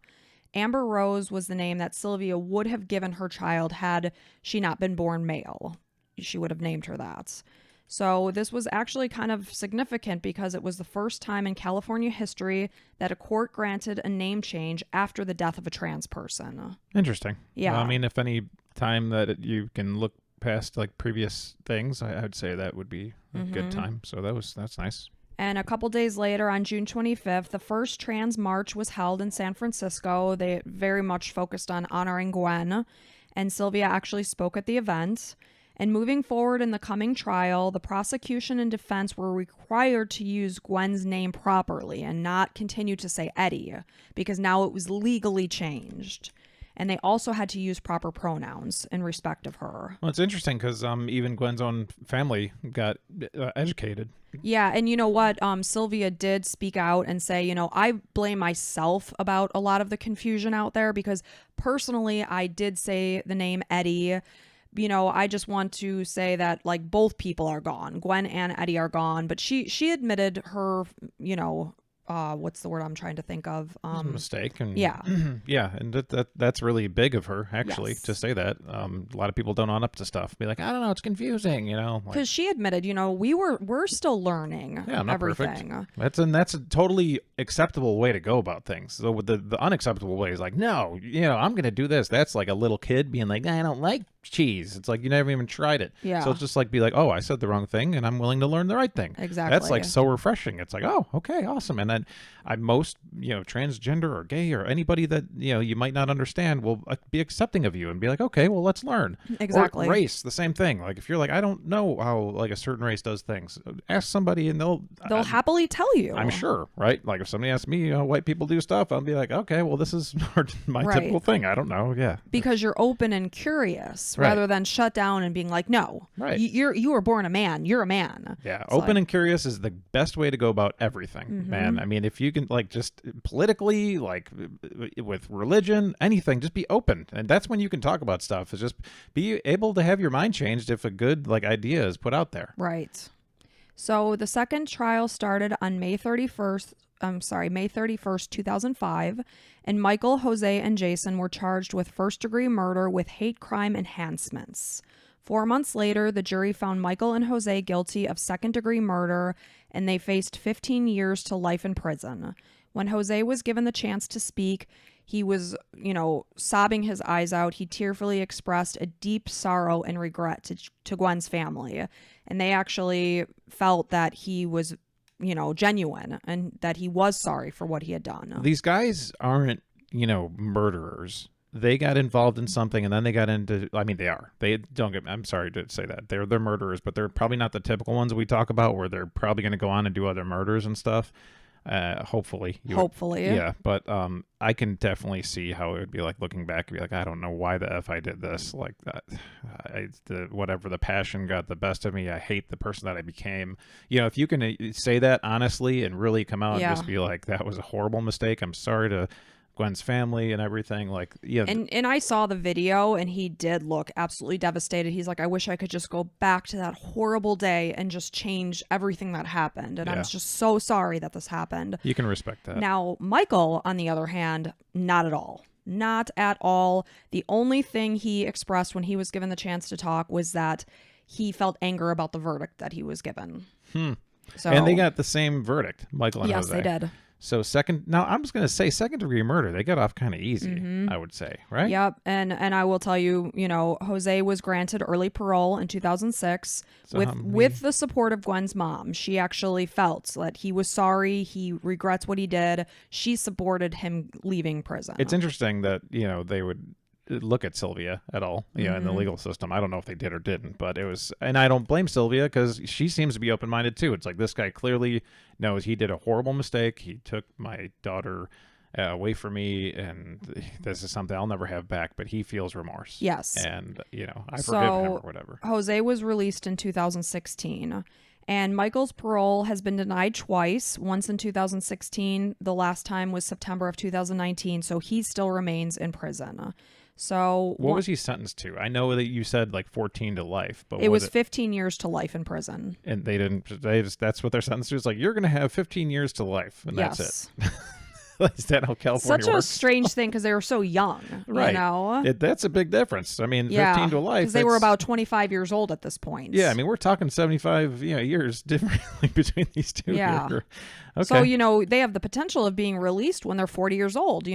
Amber Rose was the name that Sylvia would have given her child had she not been born male. She would have named her that. So this was actually kind of significant because it was the first time in California history that a court granted a name change after the death of a trans person. Interesting. Yeah. Well, I mean, if any time that you can look past like previous things, I would say that would be a good time. So that's nice. And a couple days later, on June 25th, the first trans march was held in San Francisco. They very much focused on honoring Gwen, and Sylvia actually spoke at the event. And moving forward in the coming trial, the prosecution and defense were required to use Gwen's name properly and not continue to say Eddie, because now it was legally changed. And they also had to use proper pronouns in respect of her. Well, it's interesting because even Gwen's own family got educated. Yeah, and you know what? Sylvia did speak out and say, I blame myself about a lot of the confusion out there because personally, I did say the name Eddie. I just want to say that like both people are gone. Gwen and Eddie are gone, but she admitted her, what's the word I'm trying to think of? A mistake. And yeah. Yeah. And that's really big of her, actually, Yes. to say that. A lot of people don't own up to stuff. Be like, I don't know, it's confusing, you know. Because Like, she admitted, we're still learning yeah, I'm not everything. perfect. That's a totally acceptable way to go about things. So with the unacceptable way is like, no, I'm going to do this. That's like a little kid being like, I don't like cheese. It's like you never even tried it. Yeah. So it's just like be like, oh, I said the wrong thing and I'm willing to learn the right thing. Exactly. That's like so refreshing. It's like, oh, okay, awesome. And then most transgender or gay or anybody that you might not understand will be accepting of you and be like, okay, well, let's learn. Exactly. Or race, the same thing. Like if you're like, I don't know how like a certain race does things, ask somebody and they'll happily tell you. I'm sure, right? Like if somebody asks me how white people do stuff, I'll be like, okay, well, this is my Right. typical thing. I don't know. Yeah. Because you're open and curious Right. rather than shut down and being like, no, Right. you were born a man. You're a man. Yeah. It's Open like- and curious is the best way to go about everything, man. I mean, if you can like just politically, like with religion, anything, just be open. And that's when you can talk about stuff is just be able to have your mind changed if a good like idea is put out there. Right. So the second trial started on May 31st, 2005, and Michael, Jose, and Jason were charged with first-degree murder with hate crime enhancements. 4 months later, the jury found Michael and Jose guilty of second-degree murder, and they faced 15 years to life in prison. When Jose was given the chance to speak, he was, sobbing his eyes out. He tearfully expressed a deep sorrow and regret to Gwen's family. And they actually felt that he was, genuine and that he was sorry for what he had done. These guys aren't, murderers. They got involved in something and then they got into, I mean, they are. I'm sorry to say that. They're murderers, but they're probably not the typical ones we talk about where they're probably going to go on and do other murders and stuff. Hopefully. Yeah. But I can definitely see how it would be like looking back and be like, I don't know why the F I did this. Like that. Whatever the passion got the best of me. I hate the person that I became. If you can say that honestly and really come out and just be like, that was a horrible mistake. I'm sorry to Gwen's family and everything. Like, yeah. And I saw the video and he did look absolutely devastated. He's like, I wish I could just go back to that horrible day and just change everything that happened. And I'm just so sorry that this happened. You can respect that. Now, Michael, on the other hand, not at all. Not at all. The only thing he expressed when he was given the chance to talk was that he felt anger about the verdict that he was given. So, and they got the same verdict, Michael and Jose. Yes, they did. So now I'm just going to say second degree murder. They got off kind of easy, I would say, right? Yep. And I will tell you, Jose was granted early parole in 2006 with the support of Gwen's mom. She actually felt that he was sorry. He regrets what he did. She supported him leaving prison. It's interesting that, they would look at Sylvia at all, in the legal system. I don't know if they did or didn't, but it was, and I don't blame Sylvia because she seems to be open-minded too. It's like this guy clearly knows he did a horrible mistake. He took my daughter away from me, and this is something I'll never have back, but he feels remorse. Yes. And, I forgive him or whatever. Jose was released in 2016. And Michael's parole has been denied twice, once in 2016. The last time was September of 2019. So he still remains in prison. So what was he sentenced to? I know that you said like 14 to life, but it was 15 years to life in prison. And that's what they're sentenced to. It's like, you're going to have 15 years to life. And that's it. Is that how California Such works? a strange thing because they were so young, right? That's a big difference. I mean, 15 to life. Because they were about 25 years old at this point. Yeah, I mean, we're talking 75 years differently between these two. Yeah. Here. Okay. So, they have the potential of being released when they're 40 years old,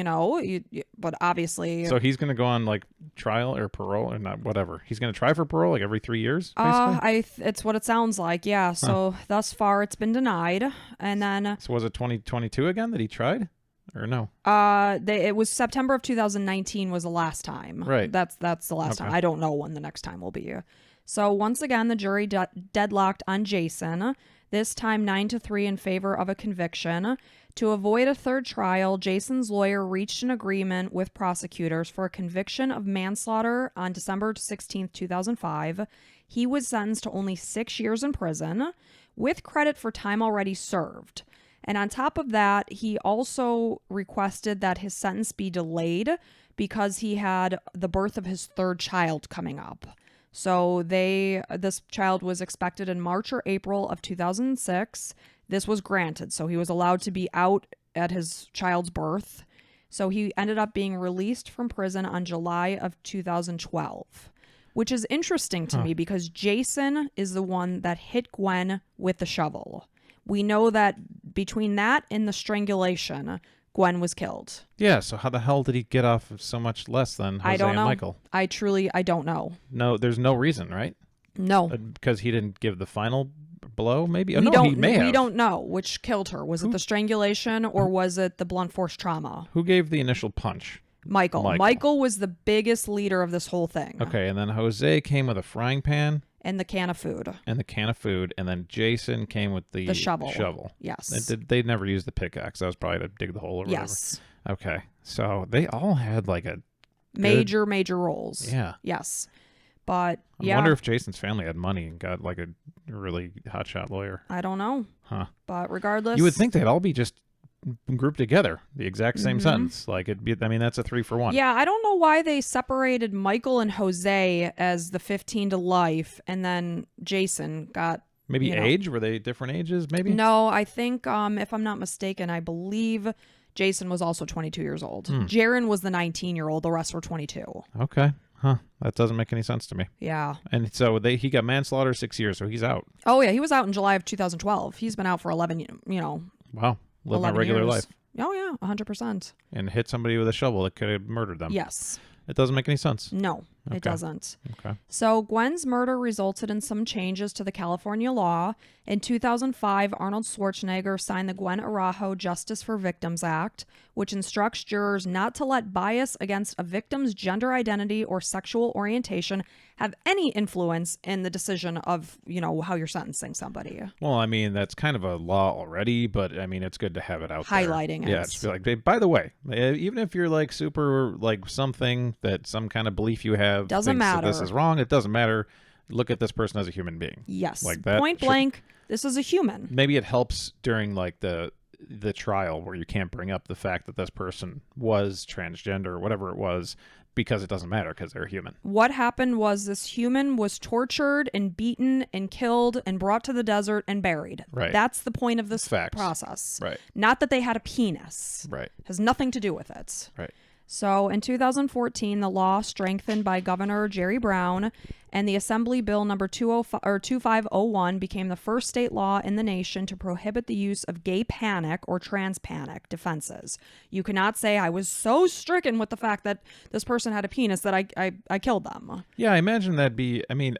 but obviously. So he's going to go on like trial or parole or not, whatever. He's going to try for parole like every 3 years, basically? It's what it sounds like, yeah. So thus far it's been denied. And then. So was it 2022 again that he tried? Or no? It was September of 2019 was the last time. Right. That's the last time. I don't know when the next time will be. So once again, the jury deadlocked on Jason. This time 9-3 in favor of a conviction. To avoid a third trial, Jason's lawyer reached an agreement with prosecutors for a conviction of manslaughter on December 16, 2005. He was sentenced to only 6 years in prison, with credit for time already served. And on top of that, he also requested that his sentence be delayed because he had the birth of his third child coming up. So this child was expected in March or April of 2006. this was granted. So he was allowed to be out at his child's birth. So he ended up being released from prison on July of 2012, which is interesting to me because Jason is the one that hit Gwen with the shovel. We know that between that and the strangulation, Gwen was killed. Yeah, so how the hell did he get off of so much less than Jose I don't and know. Michael? I don't know. No, there's no reason, right? No. Because he didn't give the final blow, maybe? Oh, We no, don't, he may have. we don't know which killed her. Was it the strangulation or was it the blunt force trauma? Who gave the initial punch? Michael. Michael was the biggest leader of this whole thing. Okay, and then Jose came with a frying pan. And the can of food. And then Jason came with the shovel. Yes. They never used the pickaxe. That was probably to dig the hole or whatever. Yes. Okay, so they all had like a major roles. Yeah. Yes. But I wonder if Jason's family had money and got like a really hotshot lawyer. I don't know. Huh. But regardless, you would think they'd all be just grouped together, the exact same sentence. Like that's a 3-for-1. Yeah, I don't know why they separated Michael and Jose as the 15 to life, and then Jason got maybe age. Were they different ages? Maybe. No, I think if I'm not mistaken, I believe Jason was also 22 years old. Jaron was the 19-year-old. The rest were 22. Okay. Huh. That doesn't make any sense to me. Yeah. And so he got manslaughter 6 years, so he's out. Oh, yeah. He was out in July of 2012. He's been out for 11, Wow. Living a regular years. life. Oh, yeah. 100%. And hit somebody with a shovel that could have murdered them. Yes. It doesn't make any sense. No, it doesn't. Okay. So Gwen's murder resulted in some changes to the California law. In 2005, Arnold Schwarzenegger signed the Gwen Araujo Justice for Victims Act, which instructs jurors not to let bias against a victim's gender identity or sexual orientation have any influence in the decision of, how you're sentencing somebody. Well, I mean, that's kind of a law already, but I mean, it's good to have it out Highlighting there. Yeah, it's like, hey, by the way, even if you're like super like something that some kind of belief you have doesn't thinks matter. That this is wrong, it doesn't matter. Look at this person as a human being. Yes. Like that. Point blank, this is a human. Maybe it helps during like the trial where you can't bring up the fact that this person was transgender or whatever it was, because it doesn't matter because they're human. What happened was this human was tortured and beaten and killed and brought to the desert and buried. Right. That's the point of this Facts. process. Right. Not that they had a penis. Right. Has nothing to do with it. Right. So in 2014, the law strengthened by Governor Jerry Brown and the Assembly Bill number 2501 became the first state law in the nation to prohibit the use of gay panic or trans panic defenses. You cannot say, I was so stricken with the fact that this person had a penis that I killed them. Yeah, I imagine that'd be, I mean,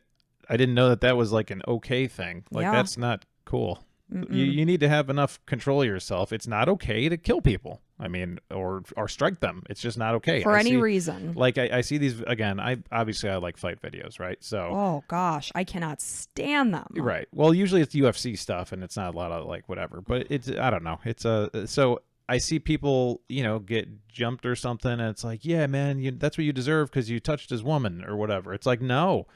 I didn't know that was like an okay thing. Like, that's not cool. You need to have enough control of yourself. It's not okay to kill people. I mean, or strike them. It's just not okay. For any reason. Like, I see these, again, I like fight videos, right? So. Oh, gosh. I cannot stand them. Right. Well, usually it's UFC stuff, and it's not a lot of, like, whatever. But it's, I don't know. It's so I see people, get jumped or something, and it's like, yeah, man, that's what you deserve because you touched his woman or whatever. It's like, no.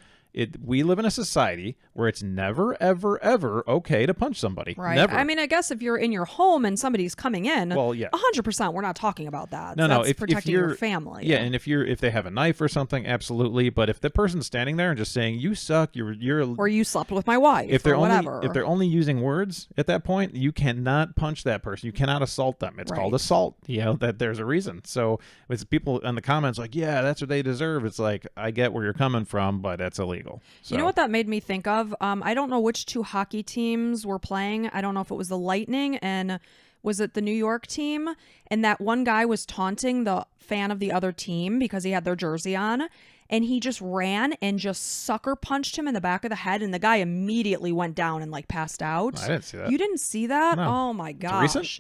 We live in a society where it's never, ever, ever okay to punch somebody. Right. Never. I mean, I guess if you're in your home and somebody's coming in, well, yeah. 100% we're not talking about that. No, That's if protecting you're, your family. Yeah, and if they have a knife or something, absolutely. But if the person's standing there and just saying, you suck, you're or you slept with my wife, if they're or whatever. If they're only using words at that point, you cannot punch that person. You cannot assault them. It's called assault. That there's a reason. So it's people in the comments like, yeah, that's what they deserve. It's like, I get where you're coming from, but that's illegal. So. You know what that made me think of? I don't know which two hockey teams were playing. I don't know if it was the Lightning and was it the New York team? And that one guy was taunting the fan of the other team because he had their jersey on. And he just ran and just sucker punched him in the back of the head. And the guy immediately went down and like passed out. I didn't see that. You didn't see that? No. Oh my gosh. Recent?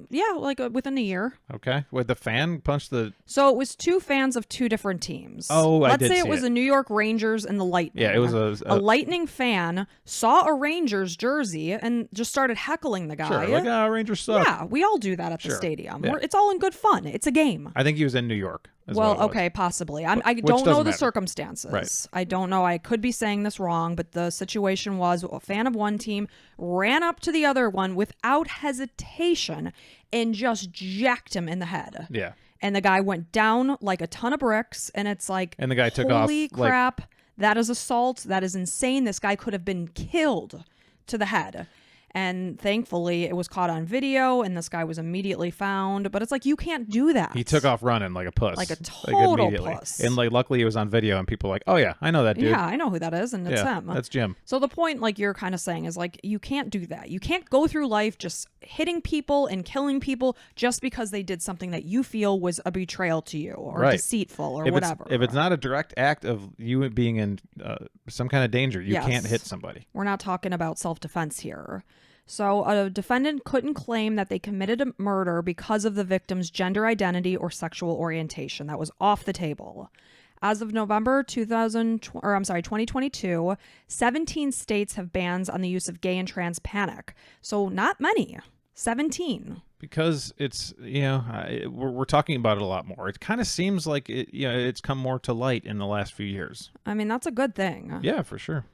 Yeah, like within a year. Okay. With the fan punched the... So it was two fans of two different teams. Oh, I did see it. Let's say it was the New York Rangers and the Lightning. Yeah, it was a Lightning fan saw a Rangers jersey and just started heckling the guy. Sure, like, Rangers suck. Yeah, we all do that at the stadium. Yeah. It's all in good fun. It's a game. I think he was in New York. Well, okay, possibly. I don't know the circumstances. Right. I don't know. I could be saying this wrong, but the situation was a fan of one team ran up to the other one without hesitation and just jacked him in the head. Yeah. And the guy went down like a ton of bricks, and it's like, and the guy took off. Holy crap! That is assault. That is insane. This guy could have been killed to the head. And thankfully, it was caught on video, and this guy was immediately found. But it's like, you can't do that. He took off running like a puss. Like a total puss. And like, luckily, it was on video, and people were like, oh, yeah, I know that dude. Yeah, I know who that is, and it's him. That's Jim. So the point, like you're kind of saying, is like, you can't do that. You can't go through life just hitting people and killing people just because they did something that you feel was a betrayal to you or deceitful or whatever. If it's not a direct act of you being in some kind of danger, you can't hit somebody. We're not talking about self-defense here. So a defendant couldn't claim that they committed a murder because of the victim's gender identity or sexual orientation. That was off the table. As of November 2022, 17 states have bans on the use of gay and trans panic. So not many. 17. Because it's, we're talking about it a lot more. It kind of seems like it's come more to light in the last few years. I mean, that's a good thing. Yeah, for sure.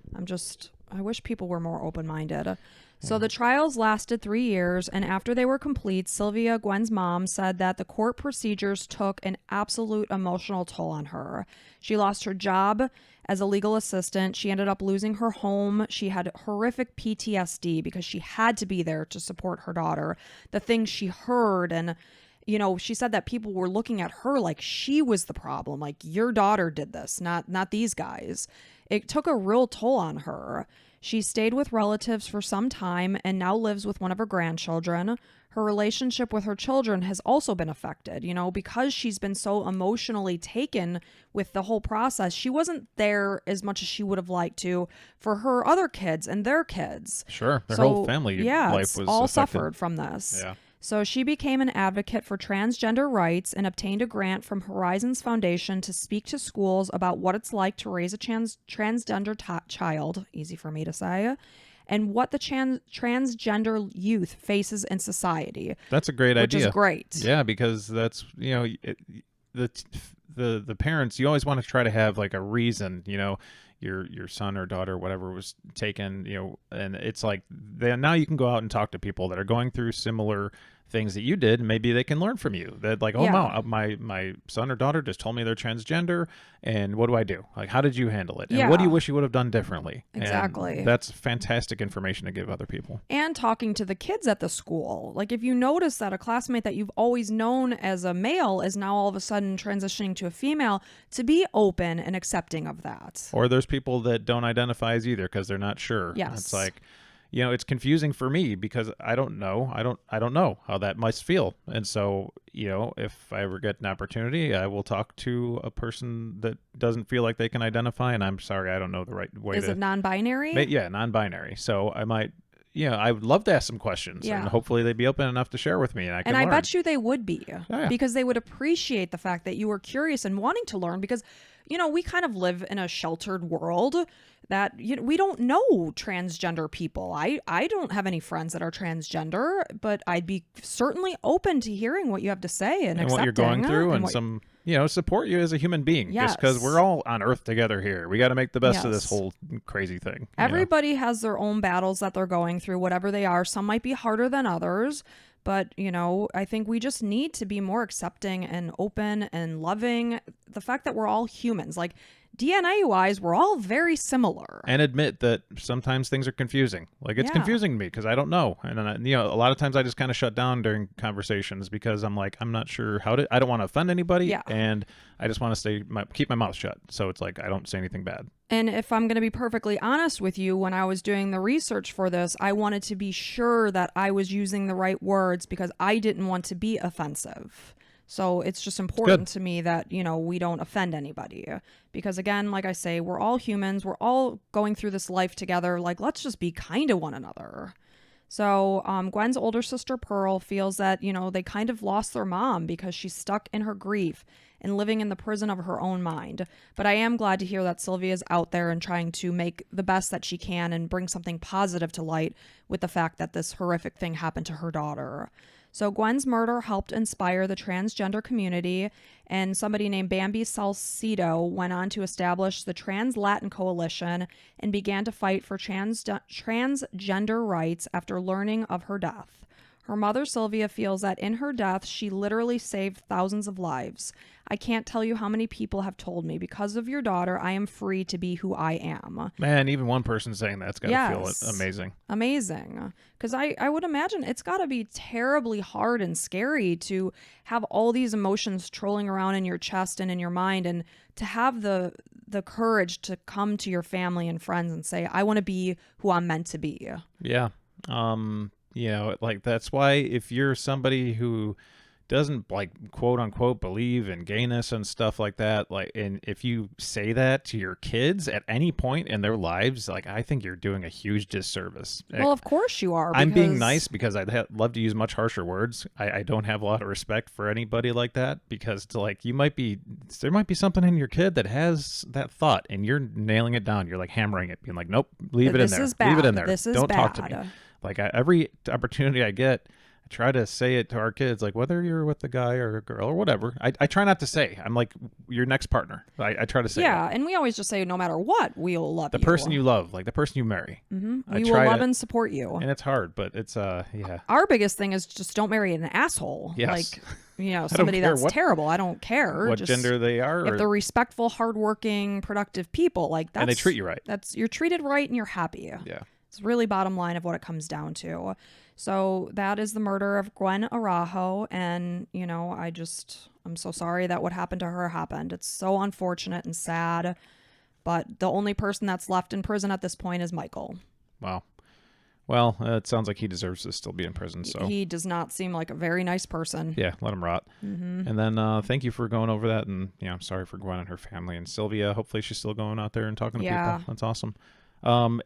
I wish people were more open-minded. So the trials lasted 3 years, and after they were complete, Sylvia, Gwen's mom, said that the court procedures took an absolute emotional toll on her. She lost her job as a legal assistant. She ended up losing her home. She had horrific PTSD because she had to be there to support her daughter. The things she heard, and she said that people were looking at her like she was the problem, like your daughter did this, not these guys. It took a real toll on her. She stayed with relatives for some time and now lives with one of her grandchildren. Her relationship with her children has also been affected, because she's been so emotionally taken with the whole process. She wasn't there as much as she would have liked to for her other kids and their kids. Sure. Their whole family life was all affected. Suffered from this. Yeah. So she became an advocate for transgender rights and obtained a grant from Horizons Foundation to speak to schools about what it's like to raise a transgender child, easy for me to say, and what the transgender youth faces in society. That's a great idea. Which is great. Yeah, because that's, the parents, you always want to try to have like a reason, your son or daughter, whatever, was taken, and it's like now you can go out and talk to people that are going through similar things that you did, and maybe they can learn from you. That like, wow, my son or daughter just told me they're transgender, and what do I do? Like, how did you handle it? And what do you wish you would have done differently? Exactly. And that's fantastic information to give other people. And talking to the kids at the school. Like, if you notice that a classmate that you've always known as a male is now all of a sudden transitioning to a female, to be open and accepting of that. Or there's people that don't identify as either because they're not sure. Yes. It's like, it's confusing for me because I don't know. I don't know how that must feel. And so, if I ever get an opportunity, I will talk to a person that doesn't feel like they can identify. And I'm sorry, I don't know the right way Is it non-binary? Yeah, non-binary. So I might, I would love to ask some questions, and hopefully they'd be open enough to share with me, and I can learn. I bet you they would be, because they would appreciate the fact that you were curious and wanting to learn, because, we kind of live in a sheltered world that we don't know transgender people. I don't have any friends that are transgender, but I'd be certainly open to hearing what you have to say and what you're going through, and some support you as a human being. Just because we're all on Earth together here, we got to make the best of this whole crazy thing. Everybody has their own battles that they're going through, whatever they are. Some might be harder than others, but I think we just need to be more accepting and open and loving the fact that we're all humans. Like, DNA-wise, we're all very similar. And admit that sometimes things are confusing. Like, it's confusing to me because I don't know. And then, a lot of times I just kind of shut down during conversations because I'm like, I'm not sure I don't want to offend anybody. Yeah. And I just want to keep my mouth shut. So it's like, I don't say anything bad. And if I'm going to be perfectly honest with you, when I was doing the research for this, I wanted to be sure that I was using the right words because I didn't want to be offensive. So it's just important to me that, we don't offend anybody, because again, like I say, we're all humans. We're all going through this life together. Like, let's just be kind to one another. So Gwen's older sister, Pearl, feels that, they kind of lost their mom because she's stuck in her grief and living in the prison of her own mind. But I am glad to hear that Sylvia's out there and trying to make the best that she can and bring something positive to light with the fact that this horrific thing happened to her daughter. So Gwen's murder helped inspire the transgender community, and somebody named Bambi Salcido went on to establish the Trans Latin Coalition and began to fight for transgender rights after learning of her death. Her mother, Sylvia, feels that in her death, she literally saved thousands of lives. I can't tell you how many people have told me, because of your daughter, I am free to be who I am. Man, even one person saying that's got to feel amazing. Amazing. Because I would imagine it's got to be terribly hard and scary to have all these emotions trolling around in your chest and in your mind, and to have the courage to come to your family and friends and say, I want to be who I'm meant to be. Yeah. Like that's why if you're somebody who doesn't like quote unquote believe in gayness and stuff like that, like, and if you say that to your kids at any point in their lives, like, I think you're doing a huge disservice. Well, of course you are. I'm being nice because I'd love to use much harsher words. I don't have a lot of respect for anybody like that, because there might be something in your kid that has that thought and you're nailing it down. You're like hammering it, being like, nope, leave it in there. Leave it in there. Don't talk to me. Like every opportunity I get, I try to say it to our kids, like whether you're with a guy or a girl or whatever. I try not to say. I'm like, your next partner. I try to say. Yeah, and we always just say, no matter what, we'll love the person you love, like the person you marry. Mm-hmm. We will love and support you. And it's hard, but it's yeah. Our biggest thing is just don't marry an asshole. Yes. Like, somebody that's terrible. I don't care what gender they are. If they're respectful, hardworking, productive people, like that's, and they treat you right. You're treated right and you're happy. Yeah. It's really bottom line of what it comes down to. So that is the murder of Gwen Araujo. And, I'm so sorry that what happened to her happened. It's so unfortunate and sad. But the only person that's left in prison at this point is Michael. Wow. Well, it sounds like he deserves to still be in prison. So he does not seem like a very nice person. Yeah, let him rot. Mm-hmm. And then thank you for going over that. And I'm sorry for Gwen and her family and Sylvia. Hopefully she's still going out there and talking to people. That's awesome.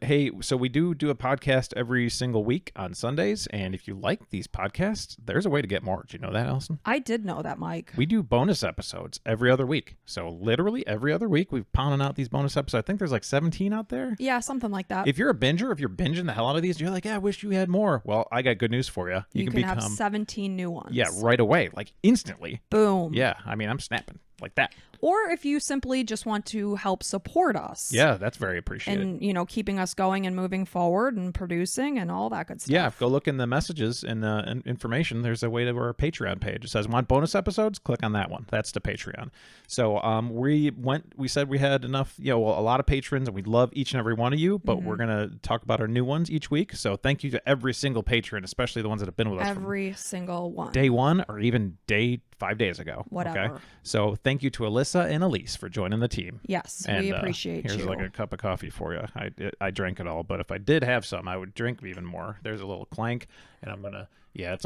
Hey, so we do a podcast every single week on Sundays, and if you like these podcasts, there's a way to get more. Did you know that, Allison? I did know that, Mike. We do bonus episodes every other week. So literally every other week, we've pounded out these bonus episodes. I think there's like 17 out there. Yeah, something like that. If you're a binger, if you're binging the hell out of these, you're like, I wish you had more. Well, I got good news for you. You can become, have 17 new ones. Yeah, right away, like instantly. Boom. Yeah, I mean, I'm snapping like that. Or if you simply just want to help support us. Yeah, that's very appreciated. And, keeping us going and moving forward and producing and all that good stuff. Yeah, go look in the messages and information. There's a way to our Patreon page. It says, want bonus episodes? Click on that one. That's the Patreon. So we said we had enough, a lot of patrons, and we love each and every one of you, but we're going to talk about our new ones each week. So thank you to every single patron, especially the ones that have been with us. Every single one. Day one or even 5 days ago. Whatever. Okay? So thank you to Alyssa and Elise for joining the team. Yes, and, we appreciate you. Here's like a cup of coffee for you. I drank it all, but if I did have some, I would drink even more. There's a little clank, and I'm gonna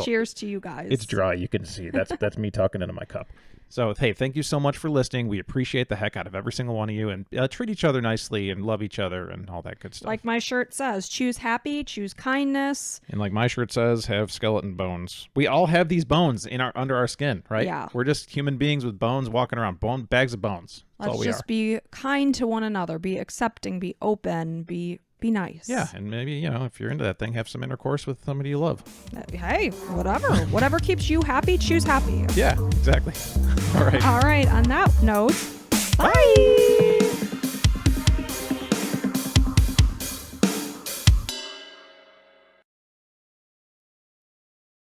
cheers to you guys. It's dry, you can see. That's me talking into my cup. So hey, thank you so much for listening. We appreciate the heck out of every single one of you, and treat each other nicely and love each other and all that good stuff. Like my shirt says, choose happy, choose kindness. And like my shirt says, have skeleton bones. We all have these bones under our skin, right? Yeah. We're just human beings with bones walking around, bags of bones. That's all we just be kind to one another, be accepting, be open, be nice. Yeah, and maybe, if you're into that thing, have some intercourse with somebody you love. Hey, whatever keeps you happy, choose happy. Yeah, exactly. All right. On that note, bye.